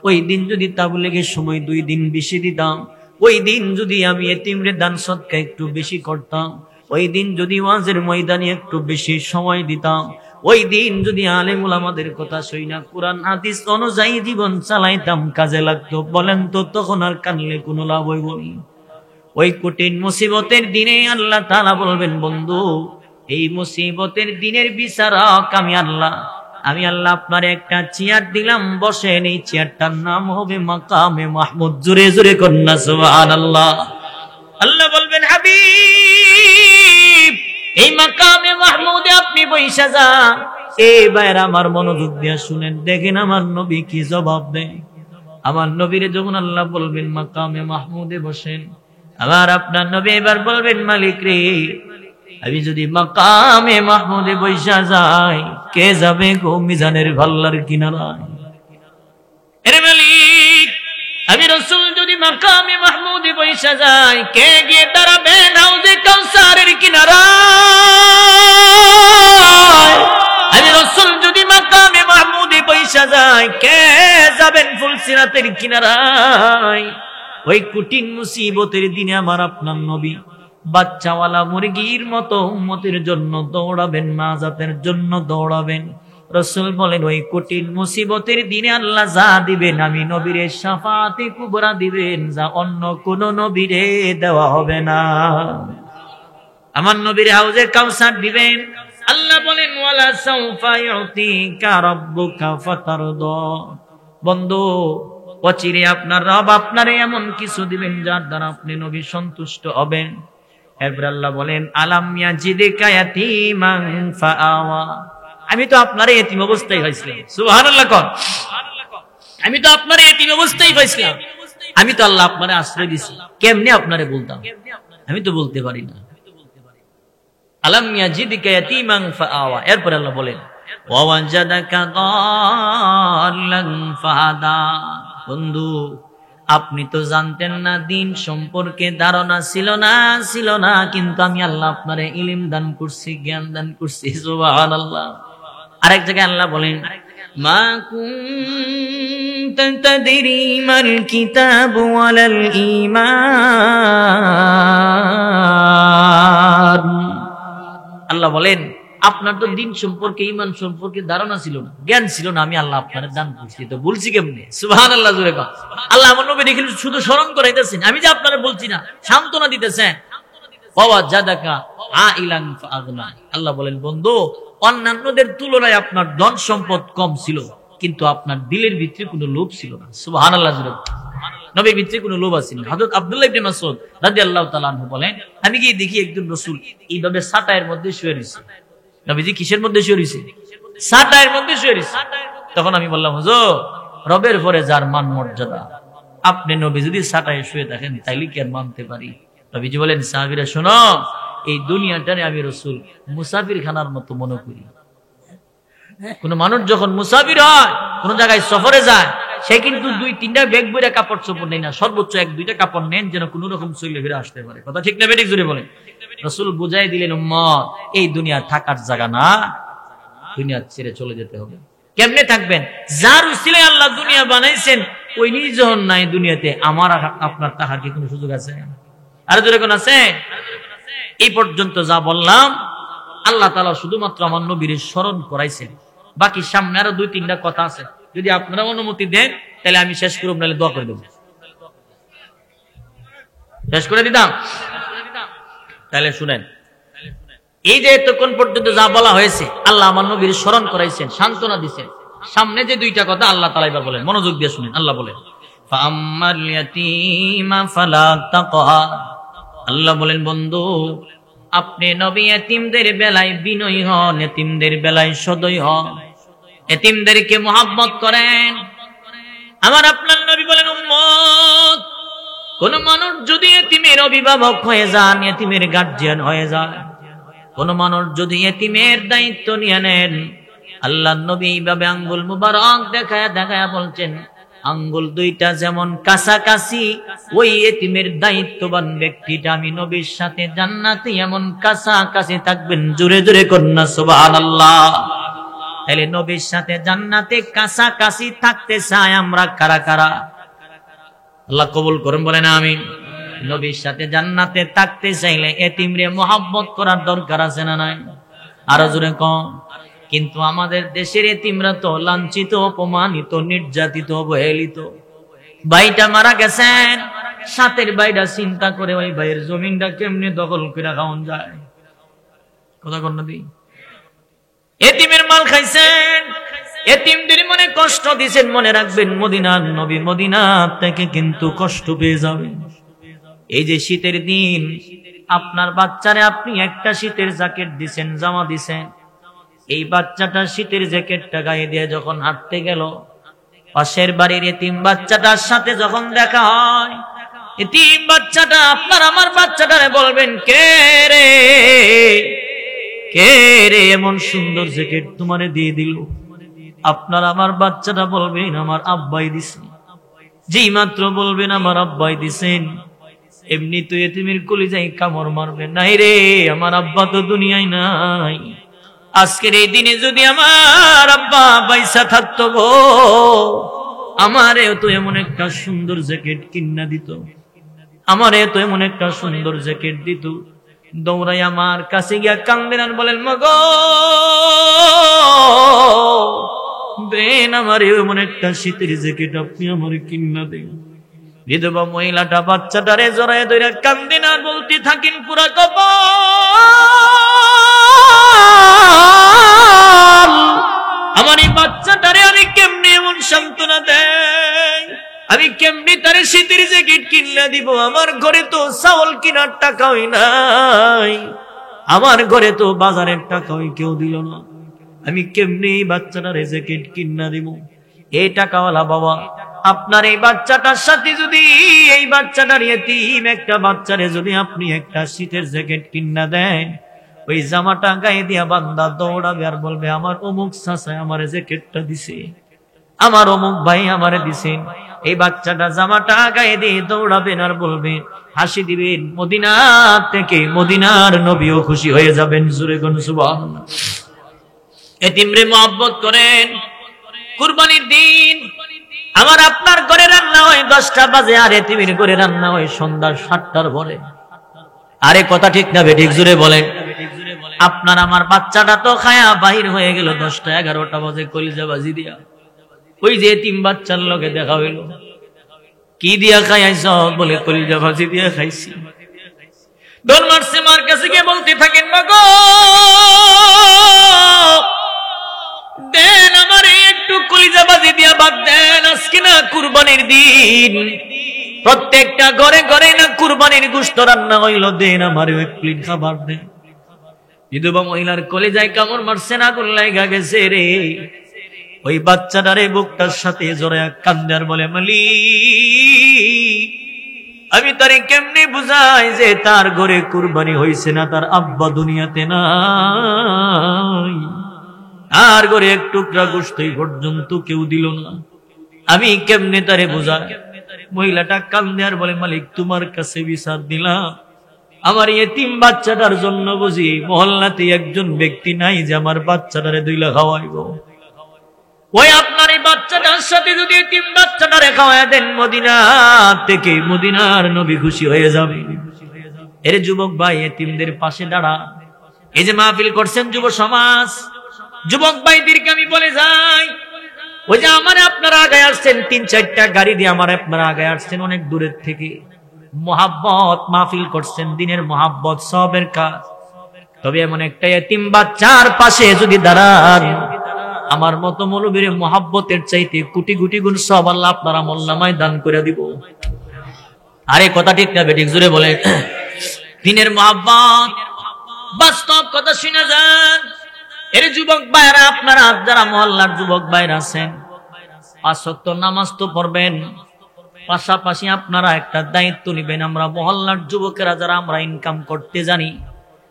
ওই দিন যদি তাবলীগের সময় 2 দিন বেশি দিতাম, ওই দিন যদি আমি এতিমরে দান সদকা একটু বেশি করতাম, ওই দিন যদি ওয়াজের ময়দানে একটু বেশি সময় দিতাম, ওই দিন যদি আলেম ওলামাদের কথা শুইনা কুরআন হাদিস অনুযায়ী জীবন চালাইতাম, কাজে লাগতো। বলেন তো, তখন আর কানলে কোনো লাভ হইব? ওই কঠিন মুসিবতের দিনে আল্লাহ তাআলা বলবেন, বন্ধু, এই মুসিবতের দিনের বিচারক আমি আল্লাহ। আমি আল্লাহ আপনার একটা চেয়ার দিলাম, বসেন, এই চেয়ারটার নাম হবে মাকামে মাহমুদ। জোরে জোরে কন্যা সুবহানাল্লাহ। আল্লাহ বলবেন, হাবিব এই মাকামে মাহমুদে আপনি বৈশা যান। এই ভাইরা আমার মনোযোগ দিয়ে শুনেন, দেখেন আমার নবী কি জবাব দেয়। আমার নবীরে যখন আল্লাহ বলবেন মাকামে মাহমুদে বসেন, আবার আপনার নবী এবার বলবেন, মালিক রে আমি যদি মাকামে মাহমুদে বৈশা যাই, কে যাবে গো মিজানের ভাল্লার কিনারায়? এরে মালিক, আমি রাসূল যদি মাকামে মাহমুদে বৈশা যাই, কে গিয়ে দাঁড়াবে হাউজে কাউসারের কিনারায়? আমি রাসূল যদি মাকামে মাহমুদে বৈশা যাই, কে যাবেন ফুলসিরাতের কিনারায়? ওই কঠিন মুসিবতের দিনে আমার আপনার নবী বাচ্চাওয়ালা মুরগির মতো উম্মতের জন্য দৌড়াবেন, নাজাতের জন্য দৌড়াবেন। রাসূল বলেন, ওই কঠিন মুসিবতের দিনে আল্লাহ যা দিবেন, আমি নবীরে শাফাতে কুবরা দিবেন, যা অন্য কোন নবীরে দেওয়া হবে না। আমার নবীরে হাউজে কাউসার দিবেন। আল্লাহ বলেন, ওয়ালা সাউফা ইউতিকা রাব্বুকা ফাতারদা। বন্ধু, অচিরে আপনার রব আপনারে এমন কিছু দিবেন যার দ্বারা আপনি নবী সন্তুষ্ট হবেন। এরপর আল্লাহ বলেন, আলাম ইয়াজিদিকা ইয়াতীমান ফাআওয়া। আমি তো আপনারে এতিম অবস্থায় পাইছিলাম। সুবহানাল্লাহ কর। আমি তো আপনারে এতিম অবস্থায় পাইছিলাম। আমি তো আল্লাহ আপনারে আশ্রয় দিছি। কেমনে আপনারে বলতাম? আমি তো বলতে পারি না। আলাম ইয়াজিদিকা ইয়াতীমান ফাআওয়া। এরপর আল্লাহ বলেন, ওয়া ওয়াজাদাকা দাল্লান ফাহাদা। বন্ধু, আপনি তো জানতেন না, দিন সম্পর্কে ধারণা ছিল না, কিন্তু আমি আল্লাহ আপনারে ইলম দান করছি, জ্ঞান দান করছি। সুবহানাল্লাহ। আরেক জায়গায় আল্লাহ বলেন, মা কুনতা তাদরি মাল কিতাবু ওয়ালাল ঈমান। আল্লাহ বলেন, আপনার তো দিন সম্পর্কে, ঈমান সম্পর্কে ধারণা ছিল না, জ্ঞান ছিল না, আমি আল্লাহ আপনার দান করছি। তো বলছি কেমনে? সুবহানাল্লাহ জোরে কর। আল্লাহ আমার নবী দেখেন শুধু স্মরণ করাইতেছেন, আমি যে আপনারা বলছি না, সান্ত্বনা দিতেছেন। ওয়াজাদাকা আইলান ফাআগনা। আল্লাহ বলেন, বন্ধু, অন্যান্যদের তুলনায় আপনার ধন সম্পদ কম ছিল, কিন্তু আপনার দিলের ভিতরে কোনো লোভ ছিল না। সুবহানাল্লাহ জোরে। নবীর ভিতরে কোনো লোভ আছে না। হযরত আব্দুল্লাহ ইবনে মাসউদ রাদিয়াল্লাহু তাআলা আনহু বলেন, আমি গিয়ে দেখি একজন রাসূল এইভাবে সাটায়ের মধ্যে শুয়ে রয়েছে। নবীজি কিসের মধ্যে শুয়ে রয়েছে? সাটায়ের মধ্যে শুয়ে রয়েছে। তখন আমি বললাম, হুজুর, রবের পরে যার মান মর্যাদা, আপনি নবী যদি সাটায়ে শুয়ে থাকেন, তাইলে কি আর মানতে পারি? নবীজি বলেন, সাহাবীরা শোনো, এই দুনিয়াটারে আমি রাসূল মুসাফির খানার মতো মনে করি। কোন মানুষ যখন মুসাফির হয়, কোন জায়গায় সফরে যায়, সে কিন্তু 2-3টা ব্যাগ বইরা কাপড় চোপড় নেই না, সর্বোচ্চ 1-2টা কাপড় নেন, যেন কোন রকম চলে ফিরে আসতে পারে। কথা ঠিক না বেঠিক জুড়ে বলেন? রাসূল বুঝাই দিলেন, উম্মত, এই দুনিয়া থাকার জায়গা না, দুনিয়া ছেড়ে চলে যেতে হবে। কেমনে থাকবেন? যার উসিলায় আল্লাহ দুনিয়া বানাইছেন, ওই নিজ যখন নাই দুনিয়াতে, আমার আপনার তাহার কি কোনো সুযোগ আছে? আর জোরে কোন আছে? এই পর্যন্ত যা বললাম, আল্লাহ তাআলা শুধুমাত্র আমার নবীর স্মরণ করাইছেন। বাকি সামনে আরো 2-3টা কথা আছে, যদি আপনারা অনুমতি দেন তাহলে আমি শেষ করব, নাহলে দোয়া করে দেব। শেষ করে দিতাম? তাহলে শুনেন, এই যে এতক্ষণ পর্যন্ত যা বলা হয়েছে, আল্লাহ আমার নবীর স্মরণ করাইছেন, সান্ত্বনা দিচ্ছেন। সামনে যে 2টা কথা আল্লাহ তাআলা এবার বলেন, মনোযোগ দিয়ে শুনেন। আল্লাহ বলেন, ফাআম্মাল ইয়াতীমা ফালা তাকহার। আল্লাহ বলেন, বন্ধু, আপনি নবী এতিমদের বেলায় বিনয়ী হন, এতিমদের বেলায় সদয় হন, এতিমদেরকে মহব্বত করেন। আমার আপনার নবী বলেন, উম্মত, কোন মানুষ যদি এতিমের অভিভাবক হয়ে যান, এতিমের গার্জিয়ান হয়ে যায়, কোন মানুষ যদি এতিমের দায়িত্ব নিয়ে নেন, আল্লাহ নবী এইভাবে আঙ্গুল মুবারক দেখায়া দেখায়া বলছেন, আঙ্গুল 2টা যেমন কাছাকাছি, ওই এতিমের দায়িত্ববান ব্যক্তিটা আমি নবীর সাথে জান্নাতে এমন কাছাকাছি থাকবেন। জোরে জোরে কন্যা সুবহানাল্লাহ। তাহলে নবীর সাথে জান্নাতে কাছাকাছি থাকতে চাই আমরা কারা কারা? আল্লাহ কবুল করেন, বলেন আমিন। নবীর সাথে জান্নাতে থাকতে চাইলে এতিমরে মহব্বত করার দরকার আছে না নাই? আরো জোরে কম। কিন্তু আমাদের দেশের এতিমরা তো লাঞ্ছিত, অপমানিত, নির্যাতিত, অবহেলিত। ভাইটা মারা গেছেন, সাথের ভাইটা চিন্তা করে ওই ভাইয়ের জমিনটা কেমনে দখল করে খাওয়ান যায়। কথা কন না দি? এতিমের মাল খাইছেন, এতিমদের মনে কষ্ট দিয়েছেন, মনে রাখবেন মদিনার নবী মদিনা থেকে কিন্তু কষ্ট পেয়ে যাবেন। এই যে শীতের দিন, আপনার বাচ্চারে আপনি একটা শীতের জ্যাকেট দিছেন, জামা দিছেন, এই বাচ্চাটা শীতের জ্যাকেটটা গায়ে দিয়ে যখন হাঁটতে গেল, পাশের বাড়ির এতিম বাচ্চাটার সাথে যখন দেখা হয়, এতিম বাচ্চাটা আপনার আমার বাচ্চাটারে বলবেন, কে রে এমন সুন্দর জ্যাকেট তোমারে দিয়ে দিল? আপনার আমার বাচ্চাটা বলবেন, আমার আব্বাই দিছে। যেই মাত্র বলবেন আমার আব্বাই দিছেন, এমনি তো এতিমের কলিজায় কামড় মারবে, নাই রে আমার আব্বা তো দুনিয়ায় নাই। আজকের এই দিনে যদি আমার আব্বা পয়সা থাকতো গো, আমারেও তো এমন একটা সুন্দর জ্যাকেট কিনা দিত, আমারে তো এমন একটা সুন্দর জ্যাকেট দিত। দৌড়াই আমার কাছে গিয়া কান্দেন আর বলেন, মগো দেন আমার এমন একটা শীতের জ্যাকেট আপনি আমার কিনা দেন। বিধবা মহিলাটা বাচ্চাটারে জড়ায় ধরে কান্দেন আর বলতে থাকেন, পুরা কপাল, আমার এই বাচ্চাটারে আমি কেমনি এমন সান্ত্বনা দেয়, আমি কেমনি তারে শীতের জ্যাকেট কিনা দিব? আমার ঘরে তো চাউল কিনার টাকা হই নাই, আমার ঘরে তো বাজারের টাকা হই কেউ দিল না, আমি কেমনি বাচ্চাটারে জ্যাকেট কিনা দিব? এই টাকাওয়ালা বাবা আপনার এই বাচ্চাটার সাথে যদি, এই বাচ্চাটার এতিম একটা বাচ্চারে যদি আপনি একটা শীতের জ্যাকেট কিনা দেন, ওই জামাটা গায়ে দিয়া বান্দা দৌড়াবে আর বলবে, আমার অমুক চাচা আমার জ্যাকেটটা দিছে, আমার অমুক ভাই আমারে দিছেন। এই বাচ্চাটা জামাটা গায়ে দিয়ে দৌড়াবেন আর বলবে, হাসি দিবেন, মদিনা থেকে মদিনার নবীও খুশি হয়ে যাবেন। জোরে কোন সুবহানাল্লাহ। এতিমরে মহব্বত করেন। কুরবানির দিন আমার আপনার ঘরে রান্না হয় 10টা বাজে, আর এতিমের ঘরে রান্না হয় সন্ধ্যা 7টার পরে। আরে কথা ঠিক না বেঠিক? জোরে বলেন। আপনার আমার বাচ্চাটা তো খায়া বাহির হয়ে গেল 10টা 11টা বাজে কলিজা বাজি দিয়া। ওই যে এতিম বাচ্চার লগে দেখা হইল, কি দিয়া খাইছ? বলে কলিজা বাজি দিয়া খাইছি। দৌড় মারছে, মার কাছে গিয়ে বলতে থাকেন, মা গো দেন আমার একটু কলিজা বাজি দিয়া ভাত দেন, আজকে না কুরবানির দিন, প্রত্যেকটা ঘরে ঘরে না কুরবানির গোশত রান্না হইল, দেন আমার এক প্লেট খাবার দেন। বিধবা মহিলার কলিজায় কামড় মারছে, না আগুন লাগা গেছে রে। ওই বাচ্চাটারে বুকটার সাথে জড়ায়া কান্দে আর বলে, মালিক আমি তারে কেমনে বুঝাই যে তার ঘরে কুরবানি হইছে না, তার আব্বা দুনিয়াতে নাই, আর ঘরে এক টুকরা গোশত পর্যন্ত কেউ দিল না, আমি কেমনে তারে বুঝাই? মহিলাটা কান্দে আর বলে, মালিক তোমার কাছে বিচার দিলাম, আমার এতিম বাচ্চাটার জন্য বুঝি মহল্লাতে একজন ব্যক্তি নাই যে আমার বাচ্চাটারে 2 লাখ খাওয়াইব। ওই আপনার এই বাচ্চাটার সাথে যদি এতিম বাচ্চাটারে খাওয়াই দেন, মদিনা থেকে মদিনার নবী খুশি হয়ে যাবে। এর যুবক ভাই এতিমদের পাশে দাঁড়া। এই যে মাহফিল করছেন যুব সমাজ, যুবক ভাইদেরকে আমি বলে যাই, ওই যে আমার আপনারা আগায় আসছেন 3-4টা গাড়ি দিয়ে, আমার আপনারা আগায় আসছেন অনেক দূরের থেকে, মোহাব্বত মাহফিল করছেন, দিনের মোহাব্বত সবের কাজ। তবে এমন একটা এতিম বাচ্চার পাশে যদি দাঁড়ান, আমার মতো মৌলবীর মোহাব্বতের চাইতে কোটি কোটি গুণ সব আল্লাহ আপনার আমলনামায় দান করে দিব। আরে কথা ঠিক না বেঠিক? জোরে বলে। দিনের মোহাব্বত বাস্তব কথা শুনে যান। এর যুবক ভাইরা, আপনারা যারা মহল্লার যুবক ভাইরা আছেন, 5 ওয়াক্ত নামাজ তো পড়বেন, পাশাপাশি আপনারা একটা দায়িত্ব নেবেন। আমরা মহল্লার যুবকেরা যারা আমরা ইনকাম করতে জানি,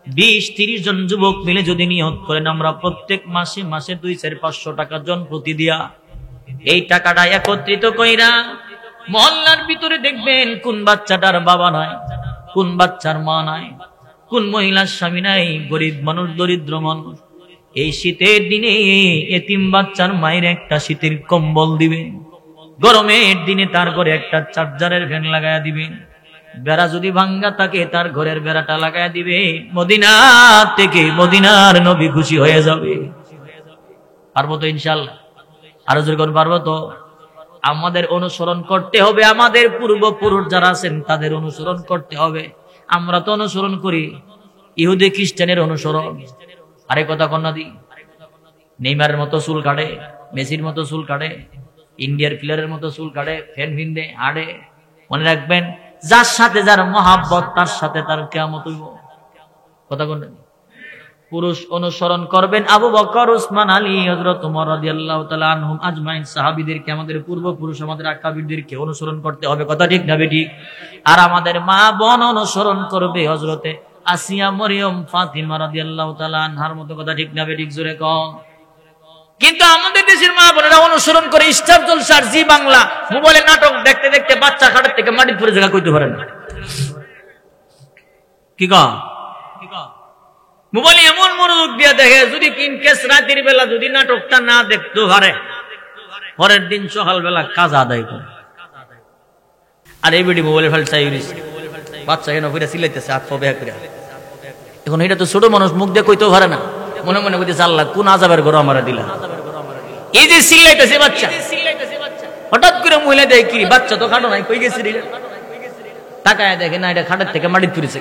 20-30 জন যুবক মিলে যদি নিয়ত করেন, আমরা প্রত্যেক মাসে মাসে 200-500 টাকা জন প্রতি দিয়া এই টাকাটা একত্রিত কইরা মহল্লার ভিতরে দেখবেন কোন বাচ্চাটার বাবা নাই, কোন বাচ্চার মা নাই, কোন মহিলার স্বামী নাই, গরিব মানুষ, দরিদ্র মানুষ, এই শীতের দিনে এতিম বাচ্চার মায়ের একটা শীতের কম্বল দিবেন। গরমের দিনে তার ঘরে একটা চার্জারের ফ্যান লাগায়া দিবেন। বেড়া যদি ভাঙ্গা থাকে তার ঘরের বেড়াটা লাগায়া দিবে। মদিনা থেকে মদিনার নবী খুশি হয়ে যাবে। পারবো তো ইনশাআল্লাহ? আরো জোরে কোন পারবো তো? আমাদের অনুসরণ করতে হবে, আমাদের পূর্বপুরুষ যারা আছেন তাদের অনুসরণ করতে হবে। আমরা তো অনুসরণ করি ইহুদি খ্রিস্টানের অনুসরণ। আরে কথা কন্যা দি, নেইমারের মতো চুল কাটে, মেসির মতো চুল কাটে, ইন্ডিয়ার প্লেয়ারের মতো চুল কাটে, ফ্যান ফিন্দে হাঁটে। মনে রাখবেন, যার সাথে যার মহাব্বত তার সাথে তার কিয়ামত হইব। কথা কোন? পুরুষ অনুসরণ করবেন আবু বকর, উসমান, আলী, হযরত ওমর রাদিয়াল্লাহু তাআলা আনহুম আজমাইন। সাহাবীদেরকে, আমাদের পূর্বপুরুষ, আমাদের আকাবিরদেরকে অনুসরণ করতে হবে। কথা ঠিক না বেঠিক? আর আমাদের মা বোন অনুসরণ করবে হযরতে আসিয়া, মরিয়ম, ফাতিমা রাদিয়াল্লাহু তাআলা আনহার মতো। কথা ঠিক না বেঠিক? জোরে কও। কিন্তু আমাদের দেশের মা বোনেরা অনুসরণ করে স্টার জলসার, জি বাংলা, মোবাইলে নাটক দেখতে দেখতে বাচ্চা খাটের থেকে মাটির পরে জায়গা কইতে পারেন না। কি কও? মোবাইলে এমন মনোযোগ দিয়ে দেখে, যদি কিনকেস রাতের বেলা যদি নাটকটা না দেখতে পারে, পরের দিন সকালবেলা কাজ আদায় করে। আর এই বেটি মোবাইলে ফেলছে, বাচ্চা কেন করে সিলাইতেছে হাত পা বেয়া করে। এখন এটা তো ছোট মানুষ, মুখ দিয়ে কইতেও পারে না, মনে মনে কইতেছে আল্লাহ কোন আযাবের ঘর আমারে দিলা। এই যে সিলাইতেছে বাচ্চা, হঠাৎ করে মহিলা দেয় কি বাচ্চা তো খাটো নাই, কই গেছে রে? তাকায় দেখে না, এটা খাটের থেকে মাটির তুলেছে।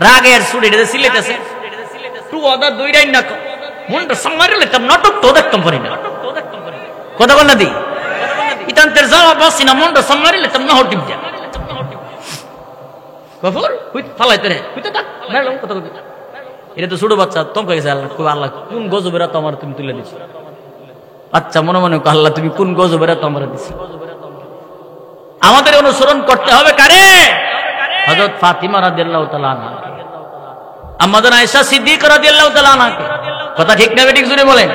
রাগের সুরে এটা সিলাইতেছে, টু আদা দুইটাই না মনটা সামারে লেতাম, নাটক তো দেখতাম পারি না। কথা বল না দি, ইতান্তের যাওয়া বাসি না, মনটা সামারে লেতাম না হটিম যা গফর হুই ফালাইতে রে, হুই তো থাক ম্যাডাম। কথা কই, এটা তো ছোট বাচ্চা, তোমকে গেছে আল্লাহ, আল্লাহ কোন গজবেরা তো আমার তুমি তুলে দিছো। আচ্ছা মনে মনে আল্লাহ তুমি কোন গজবেরা তো আমার দিছো। আমাদের অনুসরণ করতে হবে কারে? হযরত ফাতিমা রাদিয়াল্লাহু তাআলা আনহা, আমাদের আয়েশা সিদ্দিকা রাদিয়াল্লাহু তাআলা আনহাকে। কথা ঠিক না বেঠিক? জোরে বলেন।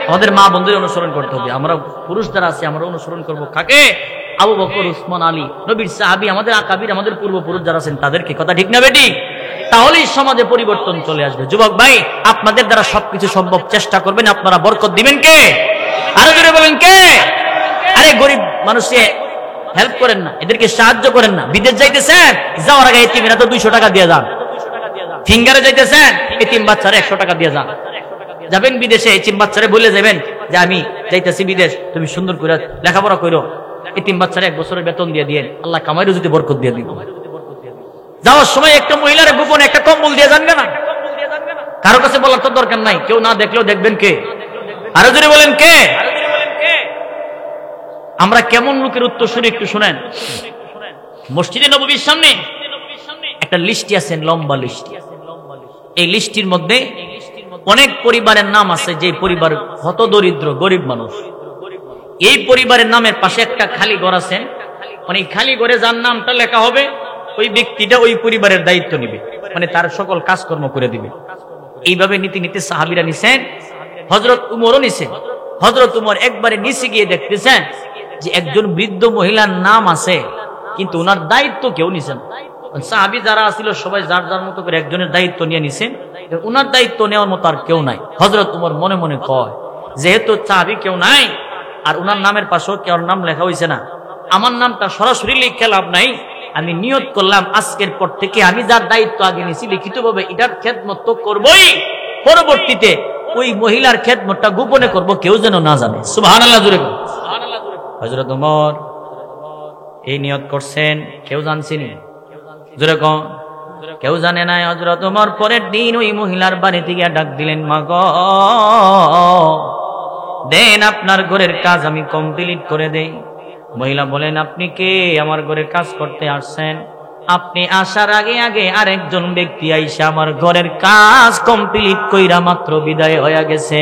আমাদের মা বন্ধুদের অনুসরণ করতে হবে। আমরা পুরুষ যারা আছি আমরা অনুসরণ করব কাকে? আবু বকর, উসমান, আলী, নবীর সাহাবী, আমাদের আকাবির, আমাদের পূর্বপুরুষ যারা আছেন তাদেরকে। কথা ঠিক না বেঠিক? তাহলেই সমাজে পরিবর্তন চলে আসবে। যুবক ভাই, আপনাদের দ্বারা সবকিছু সম্ভব, চেষ্টা করবেন। আপনারা বরকত দিবেন কে? আরো জোরে বলেন কে? আরে গরিব মানুষকে হেল্প করেন না, এদেরকে সাহায্য করেন না। বিদেশ যাইতেছেন, যাওয়ার আগে এতিমেরা তো 200 টাকা দিয়ে যান। ফিঙ্গারে যাইতেছেন, এতিম বাচ্চারা 100 টাকা দিয়ে যান। যাবেন বিদেশে, এতিম বাচ্চারে বলে যাবেন যে আমি যাইতেছি বিদেশ, তুমি সুন্দর করে লেখাপড়া করো। এতিম বাচ্চারা 1 বছরের বেতন দিয়ে দিয়েন, আল্লাহ কামাইরও যদি বরকত দিয়ে দিব। যাওয়ার সময় একটা মহিলার গোপনে একটা কম্বল দিয়ে যান না, কারো কাছে বলার তো দরকার নাই, কেউ না দেখলেও দেখবেন কে? আরো জোরে বলেন কে? আমরা কেমন লোকের উত্তরসূরি একটু শুনেন। মসজিদে নববীর সামনে একটা লিস্টি আছে, লম্বা লিস্টি। এই লিস্টির মধ্যে অনেক পরিবারের নাম আছে, যে পরিবার হত দরিদ্র গরিব মানুষ। এই পরিবারের নামের পাশে একটা খালি ঘর আছে, মানে খালি ঘরে যার নামটা লেখা হবে ওই ব্যক্তিটা ওই পরিবারের দায়িত্ব নিবে, মানে তার সকল কাজকর্ম করে দিবে। এইভাবে নীতি নীতি সাহাবীরা নিছেন, হযরত উমরও নিছেন। হযরত উমর একবারে নিচে গিয়ে দেখতেছেন যে একজন বৃদ্ধ মহিলার নাম আছে, কিন্তু ওনার দায়িত্ব কেউ নিছেন। সাহাবী যারা ছিল সবাই যার যার মতো করে একজনের দায়িত্ব নিয়ে নিছেন, ওনার দায়িত্ব নেওয়ার মতো আর কেউ নাই। হযরত উমর মনে মনে কয়, যেহেতু সাহাবী কেউ নাই আর ওনার নামের পাশেও কেউ নাম লেখা হয়েছে না, আমার নামটা সরাসরি লিখে লাভ নাই। আমি নিয়ত করলাম আজকের পর থেকে আমি যার দায়িত্ব আগে নিয়েছি লিখিতভাবে এটার খেদমত তো করবই, পরবর্তীতে ওই মহিলার খেদমতটা গোপনে করব, কেউ যেন না জানে। সুবহানাল্লাহ জোরে বল। হযরত ওমর এই নিয়ত করছেন, কেউ জানছিনি? জোরে কও। কেউ জানে না। হযরত ওমর পরের দিন ওই মহিলার বাড়িতে গিয়ে ডাক দিলেন, মা গো দেন আপনার ঘরের কাজ আমি কমপ্লিট করে দেই। মহিলা বলেন, আপনি কে? আমার ঘরে কাজ করতে আসছেন? আপনি আসার আগে আগে আরেকজন ব্যক্তি আইসা আমার ঘরের কাজ কমপ্লিট কইরা মাত্র বিদায় হয়ে গেছে।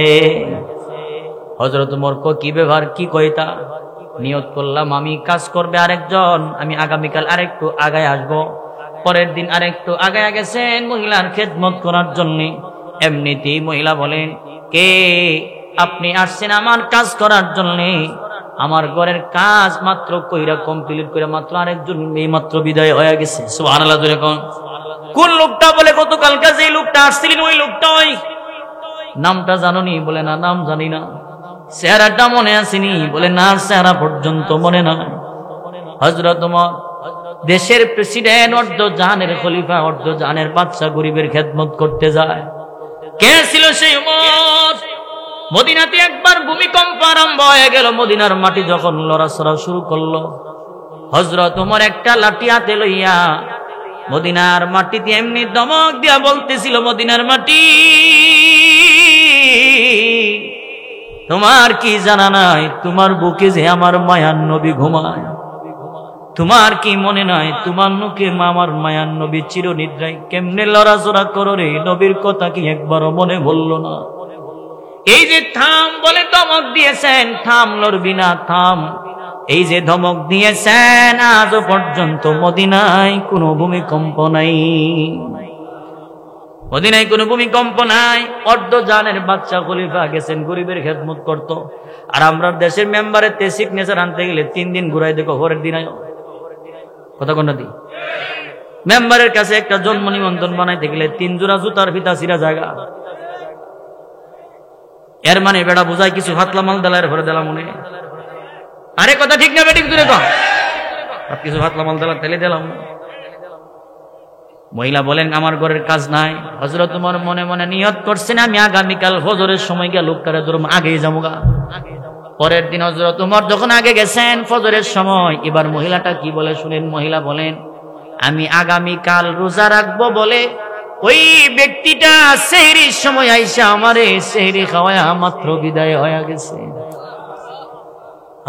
হযরত ওমর কি ব্যাপার, কি কইতা? নিয়ত করলাম আমি কাজ করবে আরেকজন, আমি আগামীকাল আরেকটু আগায় আসব। পরের দিন আরেকটু আগায় গেছেন মহিলার খেদমত করার জন্য। এমনিতেই মহিলা বলেন, কে? আপনি আসছেন আমার কাজ করার জন্য? আমার ঘরের কাজ মাত্র কইরা কমপ্লিট করে মাত্র আরেকজন এই মাত্র বিদায় হয়ে গেছে। সুবহানাল্লাহ জোরে কোন। কোন লোকটা? বলে গতকালকে যে লোকটা আসছিলেন ওই লোকটা। ওই নামটা জানোনি? বলে না, নাম জানি না। চেহারাটা মনে আসেনি? বলে না, চেহারা পর্যন্ত মনে না। হযরত ওমর দেশের প্রেসিডেন্ট, অর্ধ জাহানের খলিফা, অর্ধ জাহানের বাদশা, গরিবের খেদমত করতে যায়। কে ছিল সেই ওমর? মদিনাতে একবার ভূমিকম্প আরম্ভ হয়ে গেল। মদিনার মাটি যখন লড়াচড়া শুরু করলো, হযরত ওমর একটা লাঠি হাতে লইয়া মদিনার মাটিতে এমনি দমক দিয়া বলতেছিল, মদিনার মাটি তোমার কি জানা নাই তোমার বুকে যে আমার মায়ার নবী ঘুমায়? তোমার কি মনে নাই তোমার মুখে আমার মায়ার নবী চিরনিদ্রায় কেমনে লড়াচড়া করো রে? নবীর কথা কি একবারও মনে বলল না? এই যে থাম বলে ধমক দিয়েছেন, থাম লড়বি না থাম, এই যে ধমক দিয়েছেন, আজও পর্যন্ত মদিনায় কোনো ভূমিকম্প নাই। মদিনায় কোনো ভূমিকম্প নাই। অর্ধ জানের বাচ্চা খলিফা গেছেন, গরিবের খেদমত করত। আর আমরা দেশের মেম্বারের সিগনেচার আনতে গেলে 3 দিন ঘুরাই দেখো, পরের দিন কথা কোন দি মেম্বারের কাছে একটা জন্ম নিমন্ত্রণ বানাইতে গেলে 3 জোড়া জুতার ফিতা ছিঁড়া জায়গা। এর মানে বেড়া বুঝায় কিছু হাতলা মাল দালার ভরে দিলাম মনে। আরে কথা ঠিক না বেঠিক দূরে কম, কিছু হাতলা মাল দালার তেলে দিলাম। মহিলা বলেন আমার ঘরের কাজ নাই। হযরত ওমর মনে মনে নিয়ত করছেন আমি আগামীকাল ফজরের সময় গিয়ে লোকটারে ধরুম, আগেই যাবো গা। পরের দিন হযরত ওমর যখন আগে গেছেন ফজরের সময়, এবার মহিলাটা কি বলে শুনেন। মহিলা বলেন আমি আগামীকাল রোজা রাখবো বলে ওই ব্যক্তিটা সেহরির সময় আইসা আমারে সেহরি খাওয়ায়া মাত্র বিদায় হয়ে গেছে।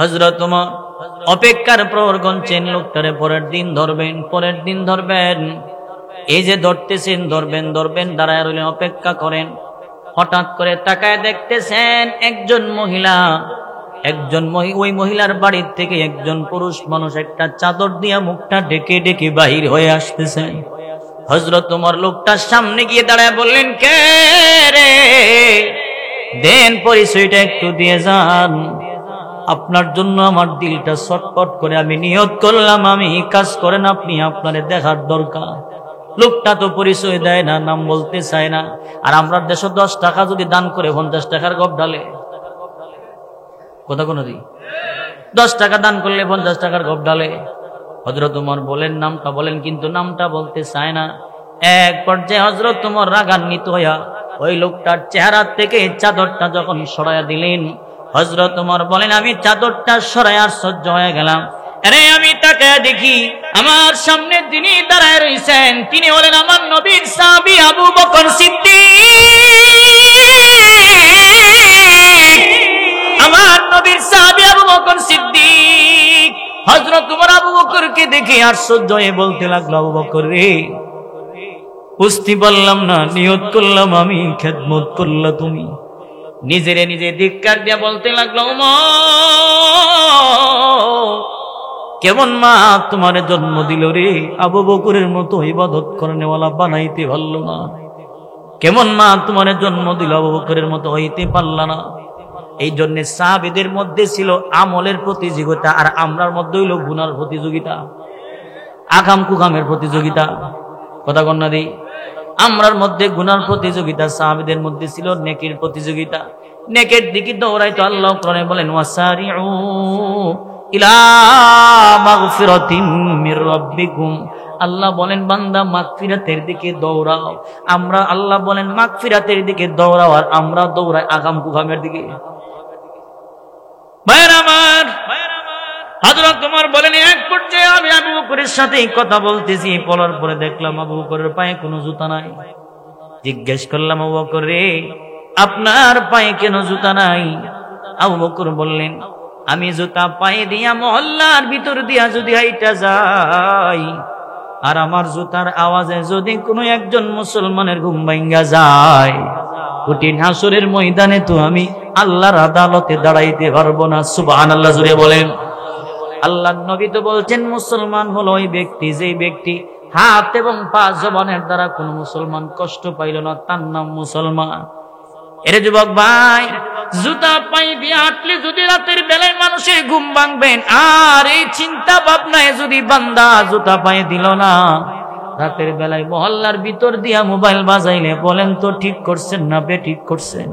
হযরত ওমর অপেক্ষার প্রহর গুনছেন, লোকটারে পরের দিন ধরবেন, পরের দিন ধরবেন। এই যে ধরতেছেন, ধরবেন ধরবেন, দাঁড়ায় রইলেন, অপেক্ষা করেন। হঠাৎ করে তাকায় দেখতেছেন একজন মহিলা, ওই মহিলার বাড়ির থেকে একজন পুরুষ মানুষ একটা চাদর দিয়া মুখটা ঢেকে ঢেকে বাহির হয়ে আসতেছেন। হযরত ওমর লোকটার সামনে গিয়ে দাঁড়ায় বললেন কে রে, দেন পরিচয়টা একটু দিয়ে যান। আপনার জন্য আমার দিলটা ছটফট করে, আমি নিয়ত করলাম আমি কাজ করেন আপনি, আপনারে দেখার দরকার। লোকটা তো পরিচয় দেয় না, নাম বলতে চায় না। আর আমরা দেশে 10 টাকা যদি দান করে 50 টাকার গপ ডালে, কথা কোনো দিই 10 টাকা দান করলে 50 টাকার গপ ডালে। হযরত ওমর বলেন নামটা বলেন, কিন্তু নামটা বলতে চায় না। এক পর্যায়ে হযরত ওমর রাগান্বিত হইয়া ওই লোকটার চেহারা থেকে চাদরটা যখন সরাইয়া দিলেন, হযরত ওমর বলেন আমি চাদরটা সরাইয়া আশ্চর্য হয়ে গেলাম। আরে আমি তাকে দেখি আমার সামনে যিনি দাঁড়ায় রয়েছেন তিনি হলেন আমার নবীর সাহাবী আবু বকর সিদ্দিক। আমার নবীর সাহাবী আবু বকর সিদ্দিক। হযরত ওমর আবু বকরকে দেখে আশ্চর্য হয়ে বলতে লাগলো আবু বকর রে, বুঝতে পারলাম না, নিয়ত করলাম আমি, খেদমত করলা তুমি। নিজেরে নিজে ধিক্কার দিয়া বলতে লাগলো ওমর কেমন মা তোমার জন্ম দিল রে, আবু বকরের মতো ইবাদত করনেওয়ালা বানাইতে পারলো না। কেমন মা তোমার জন্ম দিল, আবু বকরের মতো হইতে পারলা না। এই জন্য সাহাবীদের মধ্যে ছিল আমলের প্রতিযোগিতা, আর আমরার মধ্যে হইল গুনার প্রতিযোগিতা, আগাম কুগামের প্রতিযোগিতা। কথা কন্যা দি আমরার মধ্যে গুনার প্রতিযোগিতা, সাহাবীদের মধ্যে ছিল নেকির প্রতিযোগিতা। নেকের দিকে দৌড়াইতো। আল্লাহ কোরআনে বলেন ওয়াসারিউ ইলা মাগফিরাতিম মির রাব্বিকুম। আল্লাহ বলেন বান্দা মাগফিরাতের দিকে দৌড়াও। আমরা আল্লাহ বলেন মাগফিরাতের দিকে দৌড়াও, আর আমরা দৌড়াই আগাম কুগামের দিকে। ভাইরা আমার, হযরত ওমর বলেন এক পর্যায়ে আমি আবু বকরের সাথে কথা বলতেছি, বলার পরে দেখলাম আবু বকরের পায়ে কোনো জুতা নাই। জিজ্ঞেস করলাম আবু বকর রে, আপনার পায়ে কেন জুতা নাই? আবু বকর বললেন আমি জুতা পায়ে দিয়া মহল্লার ভিতর দিয়া যদি হাইটা যাই, আর আমার জুতার আওয়াজে যদি কোনো একজন মুসলমানের ঘুম ভাঙ্গা যায়, কঠিন হাসরের ময়দানে তো আমি আল্লাহর আদালতে দাঁড়াইতে পারবো না। সুবহানাল্লাহ জুড়ে বলেন। আল্লাহর নবী তো বলছেন মুসলমান হলো ওই ব্যক্তি যে ব্যক্তি হাত এবং পা জবানের দ্বারা কোন মুসলমান কষ্ট পাইল না, তার নাম মুসলমান। এর যুবক ভাই, জুতা পায়ে দিয়ে হাঁটলে যদি রাতের বেলায় মানুষের ঘুম ভাঙবেন, আর এই চিন্তা ভাবনায় যদি বান্দা জুতা পায়ে দিল না, রাতের বেলায় মহল্লার ভিতর দিয়া মোবাইল বাজাইলে বলেন তো ঠিক করছেন না বে ঠিক করছেন?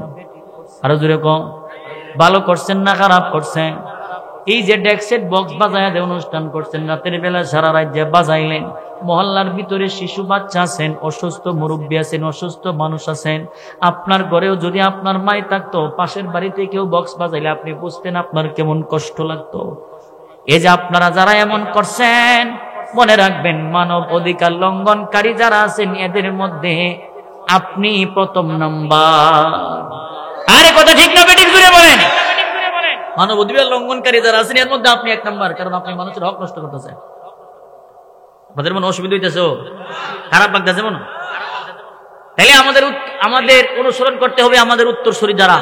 আরো জোরে কম, ভালো করছেন না খারাপ করছেন? এই যে ডেক্সেট বক্স বাজায় যে অনুষ্ঠান করছেন রাতের বেলা সারা রাত যে বাজাইলেন, মহল্লার ভিতরে শিশু বাচ্চা আছেন, অসুস্থ মুরব্বী আছেন, অসুস্থ মানুষ আছেন। আপনার ঘরেও যদি আপনার মাই থাকতো, পাশের বাড়িতে কেউ বক্স বাজাইলে আপনি বুঝতেন আপনার কেমন কষ্ট লাগতো। এই যে আপনারা যারা এমন করছেন, মনে রাখবেন মানব অধিকার লঙ্ঘনকারী যারা আছেন এদের মধ্যে আপনি প্রথম নাম্বার। আরে কথা ঠিক না বেঠিক জুড়ে বলেন। মানব অধিকার লঙ্ঘনকারী যারা আছেন এর মধ্যে আপনি এক নাম্বার, কারণ আপনি মানুষের হক নষ্ট করতেছেন। আপনাদের মনে অসুবিধা হইতেছে, খারাপ লাগতেছে মনে? তাহলে আমাদের অনুসরণ করতে হবে আমাদের উত্তরসূরি যারা।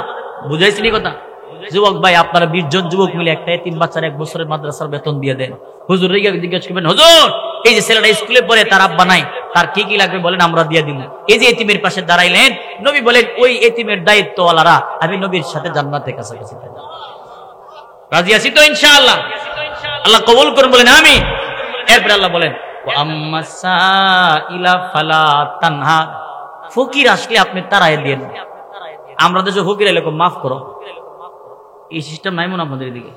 বুঝাইছিনি কথা? যুবক ভাই, আপনারা 20 জন যুবক মিলে একটা এতিম বাচ্চার 1 বছরের মাদ্রাসার বেতন দিয়ে দেন। হুজুর জিজ্ঞেস করবেন, হুজুর এই যে ছেলেটা স্কুলে পড়ে, তার আব্বা নাই, তার কি কি লাগবে বলেন, আমরা দিয়ে দিব। এই যে এতিমের পাশে দাঁড়াইলেন, নবী বলেন ওই এতিমের দায়িত্বওয়ালারা আমি নবীর সাথে জান্নাতে কাছাকাছি থাকব। রাজি আছি তো ইনশাআল্লাহ? আল্লাহ কবুল করুন বলেন আমিন। এরপর আল্লাহ বলেন ফকির আসলে আপনি তারাই দেন। আমরা দেশে ফকির এলে মাফ করো, এই সিস্টেম নাই মনে আপনাদের এদিকে।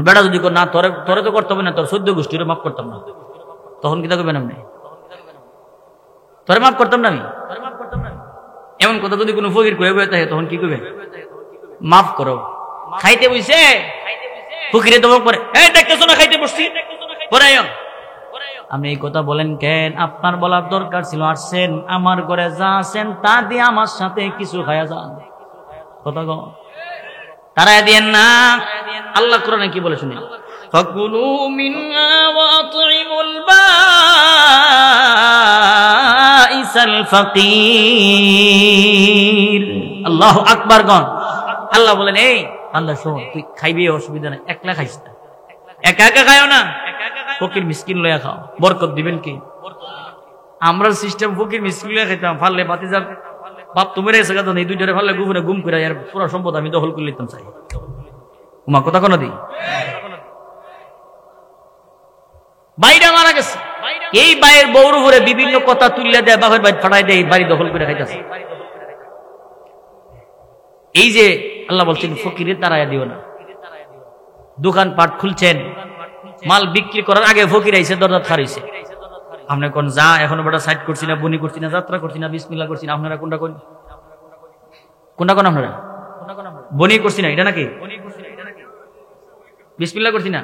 বেড়া যদি না তোরে তো করতে হবে না, তোর 14 গোষ্ঠীর মাফ করতাম না, তখন কি থাকবেন আপনি? তোরে মাফ করতাম না আমি, এমন কথা যদি কোনো ফকির কয়ে বয়ে থাকে তখন কি করবে? মাফ করো। খাইতে বইছে ফকিরে তো পরে দেখতেছো না খাইতে বসছি পরে আপনি এই কথা বলেন কেন? আপনার বলার দরকার ছিল আসছেন আমার ঘরে, যা আছেন তা দিয়ে আমার সাথে কিছু খায়া যান। কথা কও, তারা দিয়েন না। আল্লাহ কোরআনে কি বলে শুনি, ফাকুলু মিনহা ওয়া আত'ইমুল বাঈসাল ফাকির। আল্লাহু আকবার গণ। আল্লাহ বলেন এই বান্দা শোন, তুই খাইবি অসুবিধা নাই, একলা খাইস না, একা একা খায়ও না, ফকির মিসকিন লইয়া খাও, বরকত দিবেন কি? আমরা সিস্টেম ফকির মিসকিন লইয়া খাইতাম, ফাললে বাতি যাবে বাপ তুমি রেছে গাদন, এই দুইটারে ফাললে গুবনে গুম করে আর পুরো সম্পদ আমি দখল করে নিতাম। চাই উমা কথা কোনো দি বাইরা মারা গেছে, এই বাইয়ের বউর উপরে বিভিন্ন কথা তুললে দেয়, বাপের বাড়ি ফাটাই দেয়, বাড়ি দখল করে খাইতেছে। এই যে আল্লাহ বলছেন ফকিরের তারায়া দিও না। দোকান পাট খুলছেন, মাল বিক্রি করার আগে ফকির আইছে, দরজা খারিছে, আপনি কোন যা এখনো বড় সাইড করছি না, বনি করছি না, যাত্রা করছি না, বিসমিল্লাহ করছি না। আপনারা কোনটা কোন কোনটা কোন? আপনারা বনি করছি না এটা নাকি? বিসমিল্লাহ করছি না,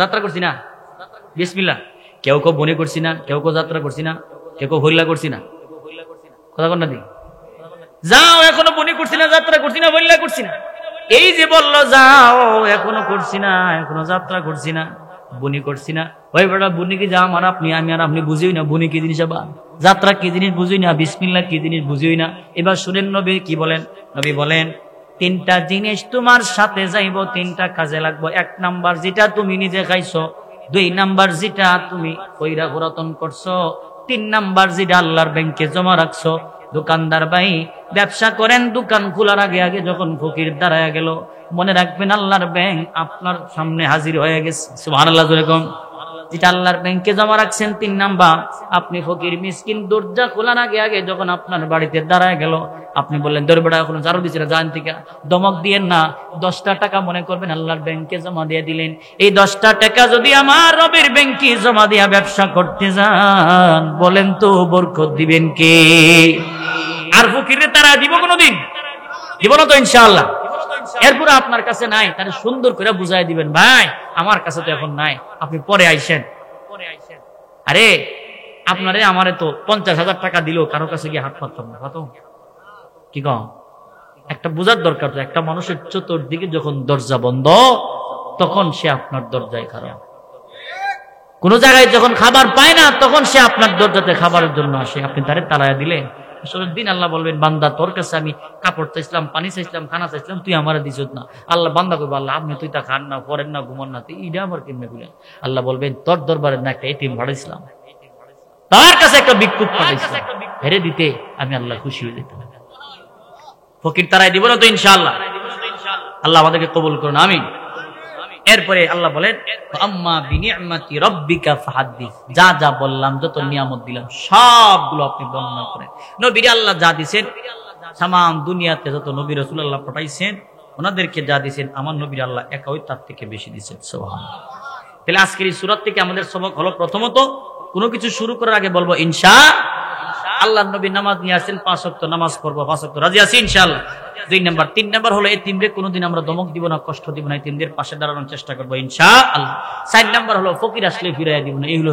যাত্রা করছি না, বিসমিল্লাহ। কেউ কেউ বনি করছি না, কেউ কেউ যাত্রা করছি না, কেউ কেউ হইলা করছি না। কথা কোনটা দিই? যাও এখনো বনি করছি না, যাত্রা করছি না, হইলা করছি না। এই যে বললো যাও এখনো করছি না, এখনো যাত্রা করছি না, বনি করছি না। ওই বেটা বনি কি যা আমার আপনি, আমি আর আপনি বুঝিই না বনি কি জিনিস, আবার যাত্রা কি জিনিস বুঝিই না, বিসমিল্লাহ কি জিনিস বুঝিই না। এবার শুনেন নবী কি বলেন। নবী বলেন 3টা জিনিস তোমার সাথে যাইব, 3টা কাজে লাগবো। 1 নাম্বার যেটা তুমি নিজে খাইছো, 2 নাম্বার যেটা তুমি কইরা পুরাতন করছো, 3 নাম্বার যেটা আল্লাহর ব্যাংকে জমা রাখছো। দোকানদার ভাই ব্যবসা করেন, দোকান খোলার আগে আগে যখন ফকির দাঁড়ায় গেল, মনে রাখবেন আল্লাহর ব্যাংক আপনার সামনে হাজির হয়ে গেছে। সুবহানাল্লাহ। যেরকম যেটা আল্লাহর ব্যাংকে জমা রাখছেন 3 নাম্বার, আপনি ফকির মিসকিন দরজা খোলার আগে আগে যখন আপনার বাড়িতে দাঁড়ায় গেল, আপনি বললেন দরবেটা এখনো ঝাড়ু দিচ্ছে না, জান থেকে দমক দিয়েন না। 10টা টাকা মনে করবেন আল্লাহর ব্যাংকে জমা দিয়ে দিলেন। এই 10টা টাকা যদি আমার রবের ব্যাংকে জমা দিয়া ব্যবসা করতে যান, বলেন তো বরকত দিবেন কে? আর ফকিরে তারা দিব কোনদিন? দিব না তো ইনশাআল্লাহ। এরপরে আপনার কাছে নাই, তাহলে সুন্দর করে বুঝাই দিবেন, ভাই আমার কাছে তো এখন নাই, আপনি পরে আইসেন। আরে আপনারে আমারে তো 50,000 টাকা দিলেও কারো কাছে গিয়ে হাত পাততাম না। কত কি কম একটা বোঝার দরকার। তো একটা মানুষের চতুর্দিকে যখন দরজা বন্ধ, তখন সে আপনার দরজায় খারাপ। কোন জায়গায় যখন খাবার পায় না, তখন সে আপনার দরজাতে খাবারের জন্য আসে, আপনি তারে তাড়ায়া দিলেন। আসলের দিন আল্লাহ বলবেন, বান্দা তোর কাছে আমি কাপড় চাইছিলাম, পানি চাইছিলাম, খানা চাইছিলাম, তুই আমার দিস না। আল্লাহ বান্দা কইব, আল্লাহ আপনি তুই তা খান না, পড়েন না, ঘুমান না, তুই ইডা আমার কেমনে বলেন? আল্লাহ বলবেন, তোর দরবারে না একটা এতিম ভাড়াইছিলাম, তার কাছে একটা ভিক্ষুক পাঠাইছিলাম, হেরে দিতে আমি আল্লাহ খুশি হয়ে যেতাম। ফকির তারাই দিব না তো ইনশাআল্লাহ? আল্লাহ আমাদেরকে কবুল করুন, আমিন। এরপরে আল্লাহ বলেন, আম্মা বিনিআমাতি রাব্বিকা ফাহাদ্দিস। যা যা বললাম, যত নিয়ামত দিলাম, সবগুলো আপনি বর্ণনা করেন। নবীরে আল্লাহ যা দিয়েছেন, তামাম দুনিয়াতে যত নবী রাসূল আল্লাহ পাঠাইছেন, ওনাদেরকে যা দিয়েছেন, আমার নবীর আল্লাহ একাই তার থেকে বেশি দিয়েছেন। সুবহানাল্লাহ। তাহলে আজকের এই সূরা থেকে আমাদের সবক হলো, প্রথমত কোনো কিছু শুরু করার আগে বলবো ইনশাআল্লাহ। আল্লাহর নবী নামাজ নিয়ে আসেন, 5 ওয়াক্ত নামাজ পড়বো, 5 ওয়াক্ত রাজি আছি ইনশাআল্লাহ। 2 নাম্বার। 3 নাম্বার হলো এতিমরে কোনোদিন আমরা দমক দিব না, কষ্ট দিব না, এতিমদের পাশে দাঁড়ানোর চেষ্টা করবো ইনশাআল্লাহ। 4 নাম্বার হলো ফকির আসলে ফিরাইয়া দিব না। এই হলো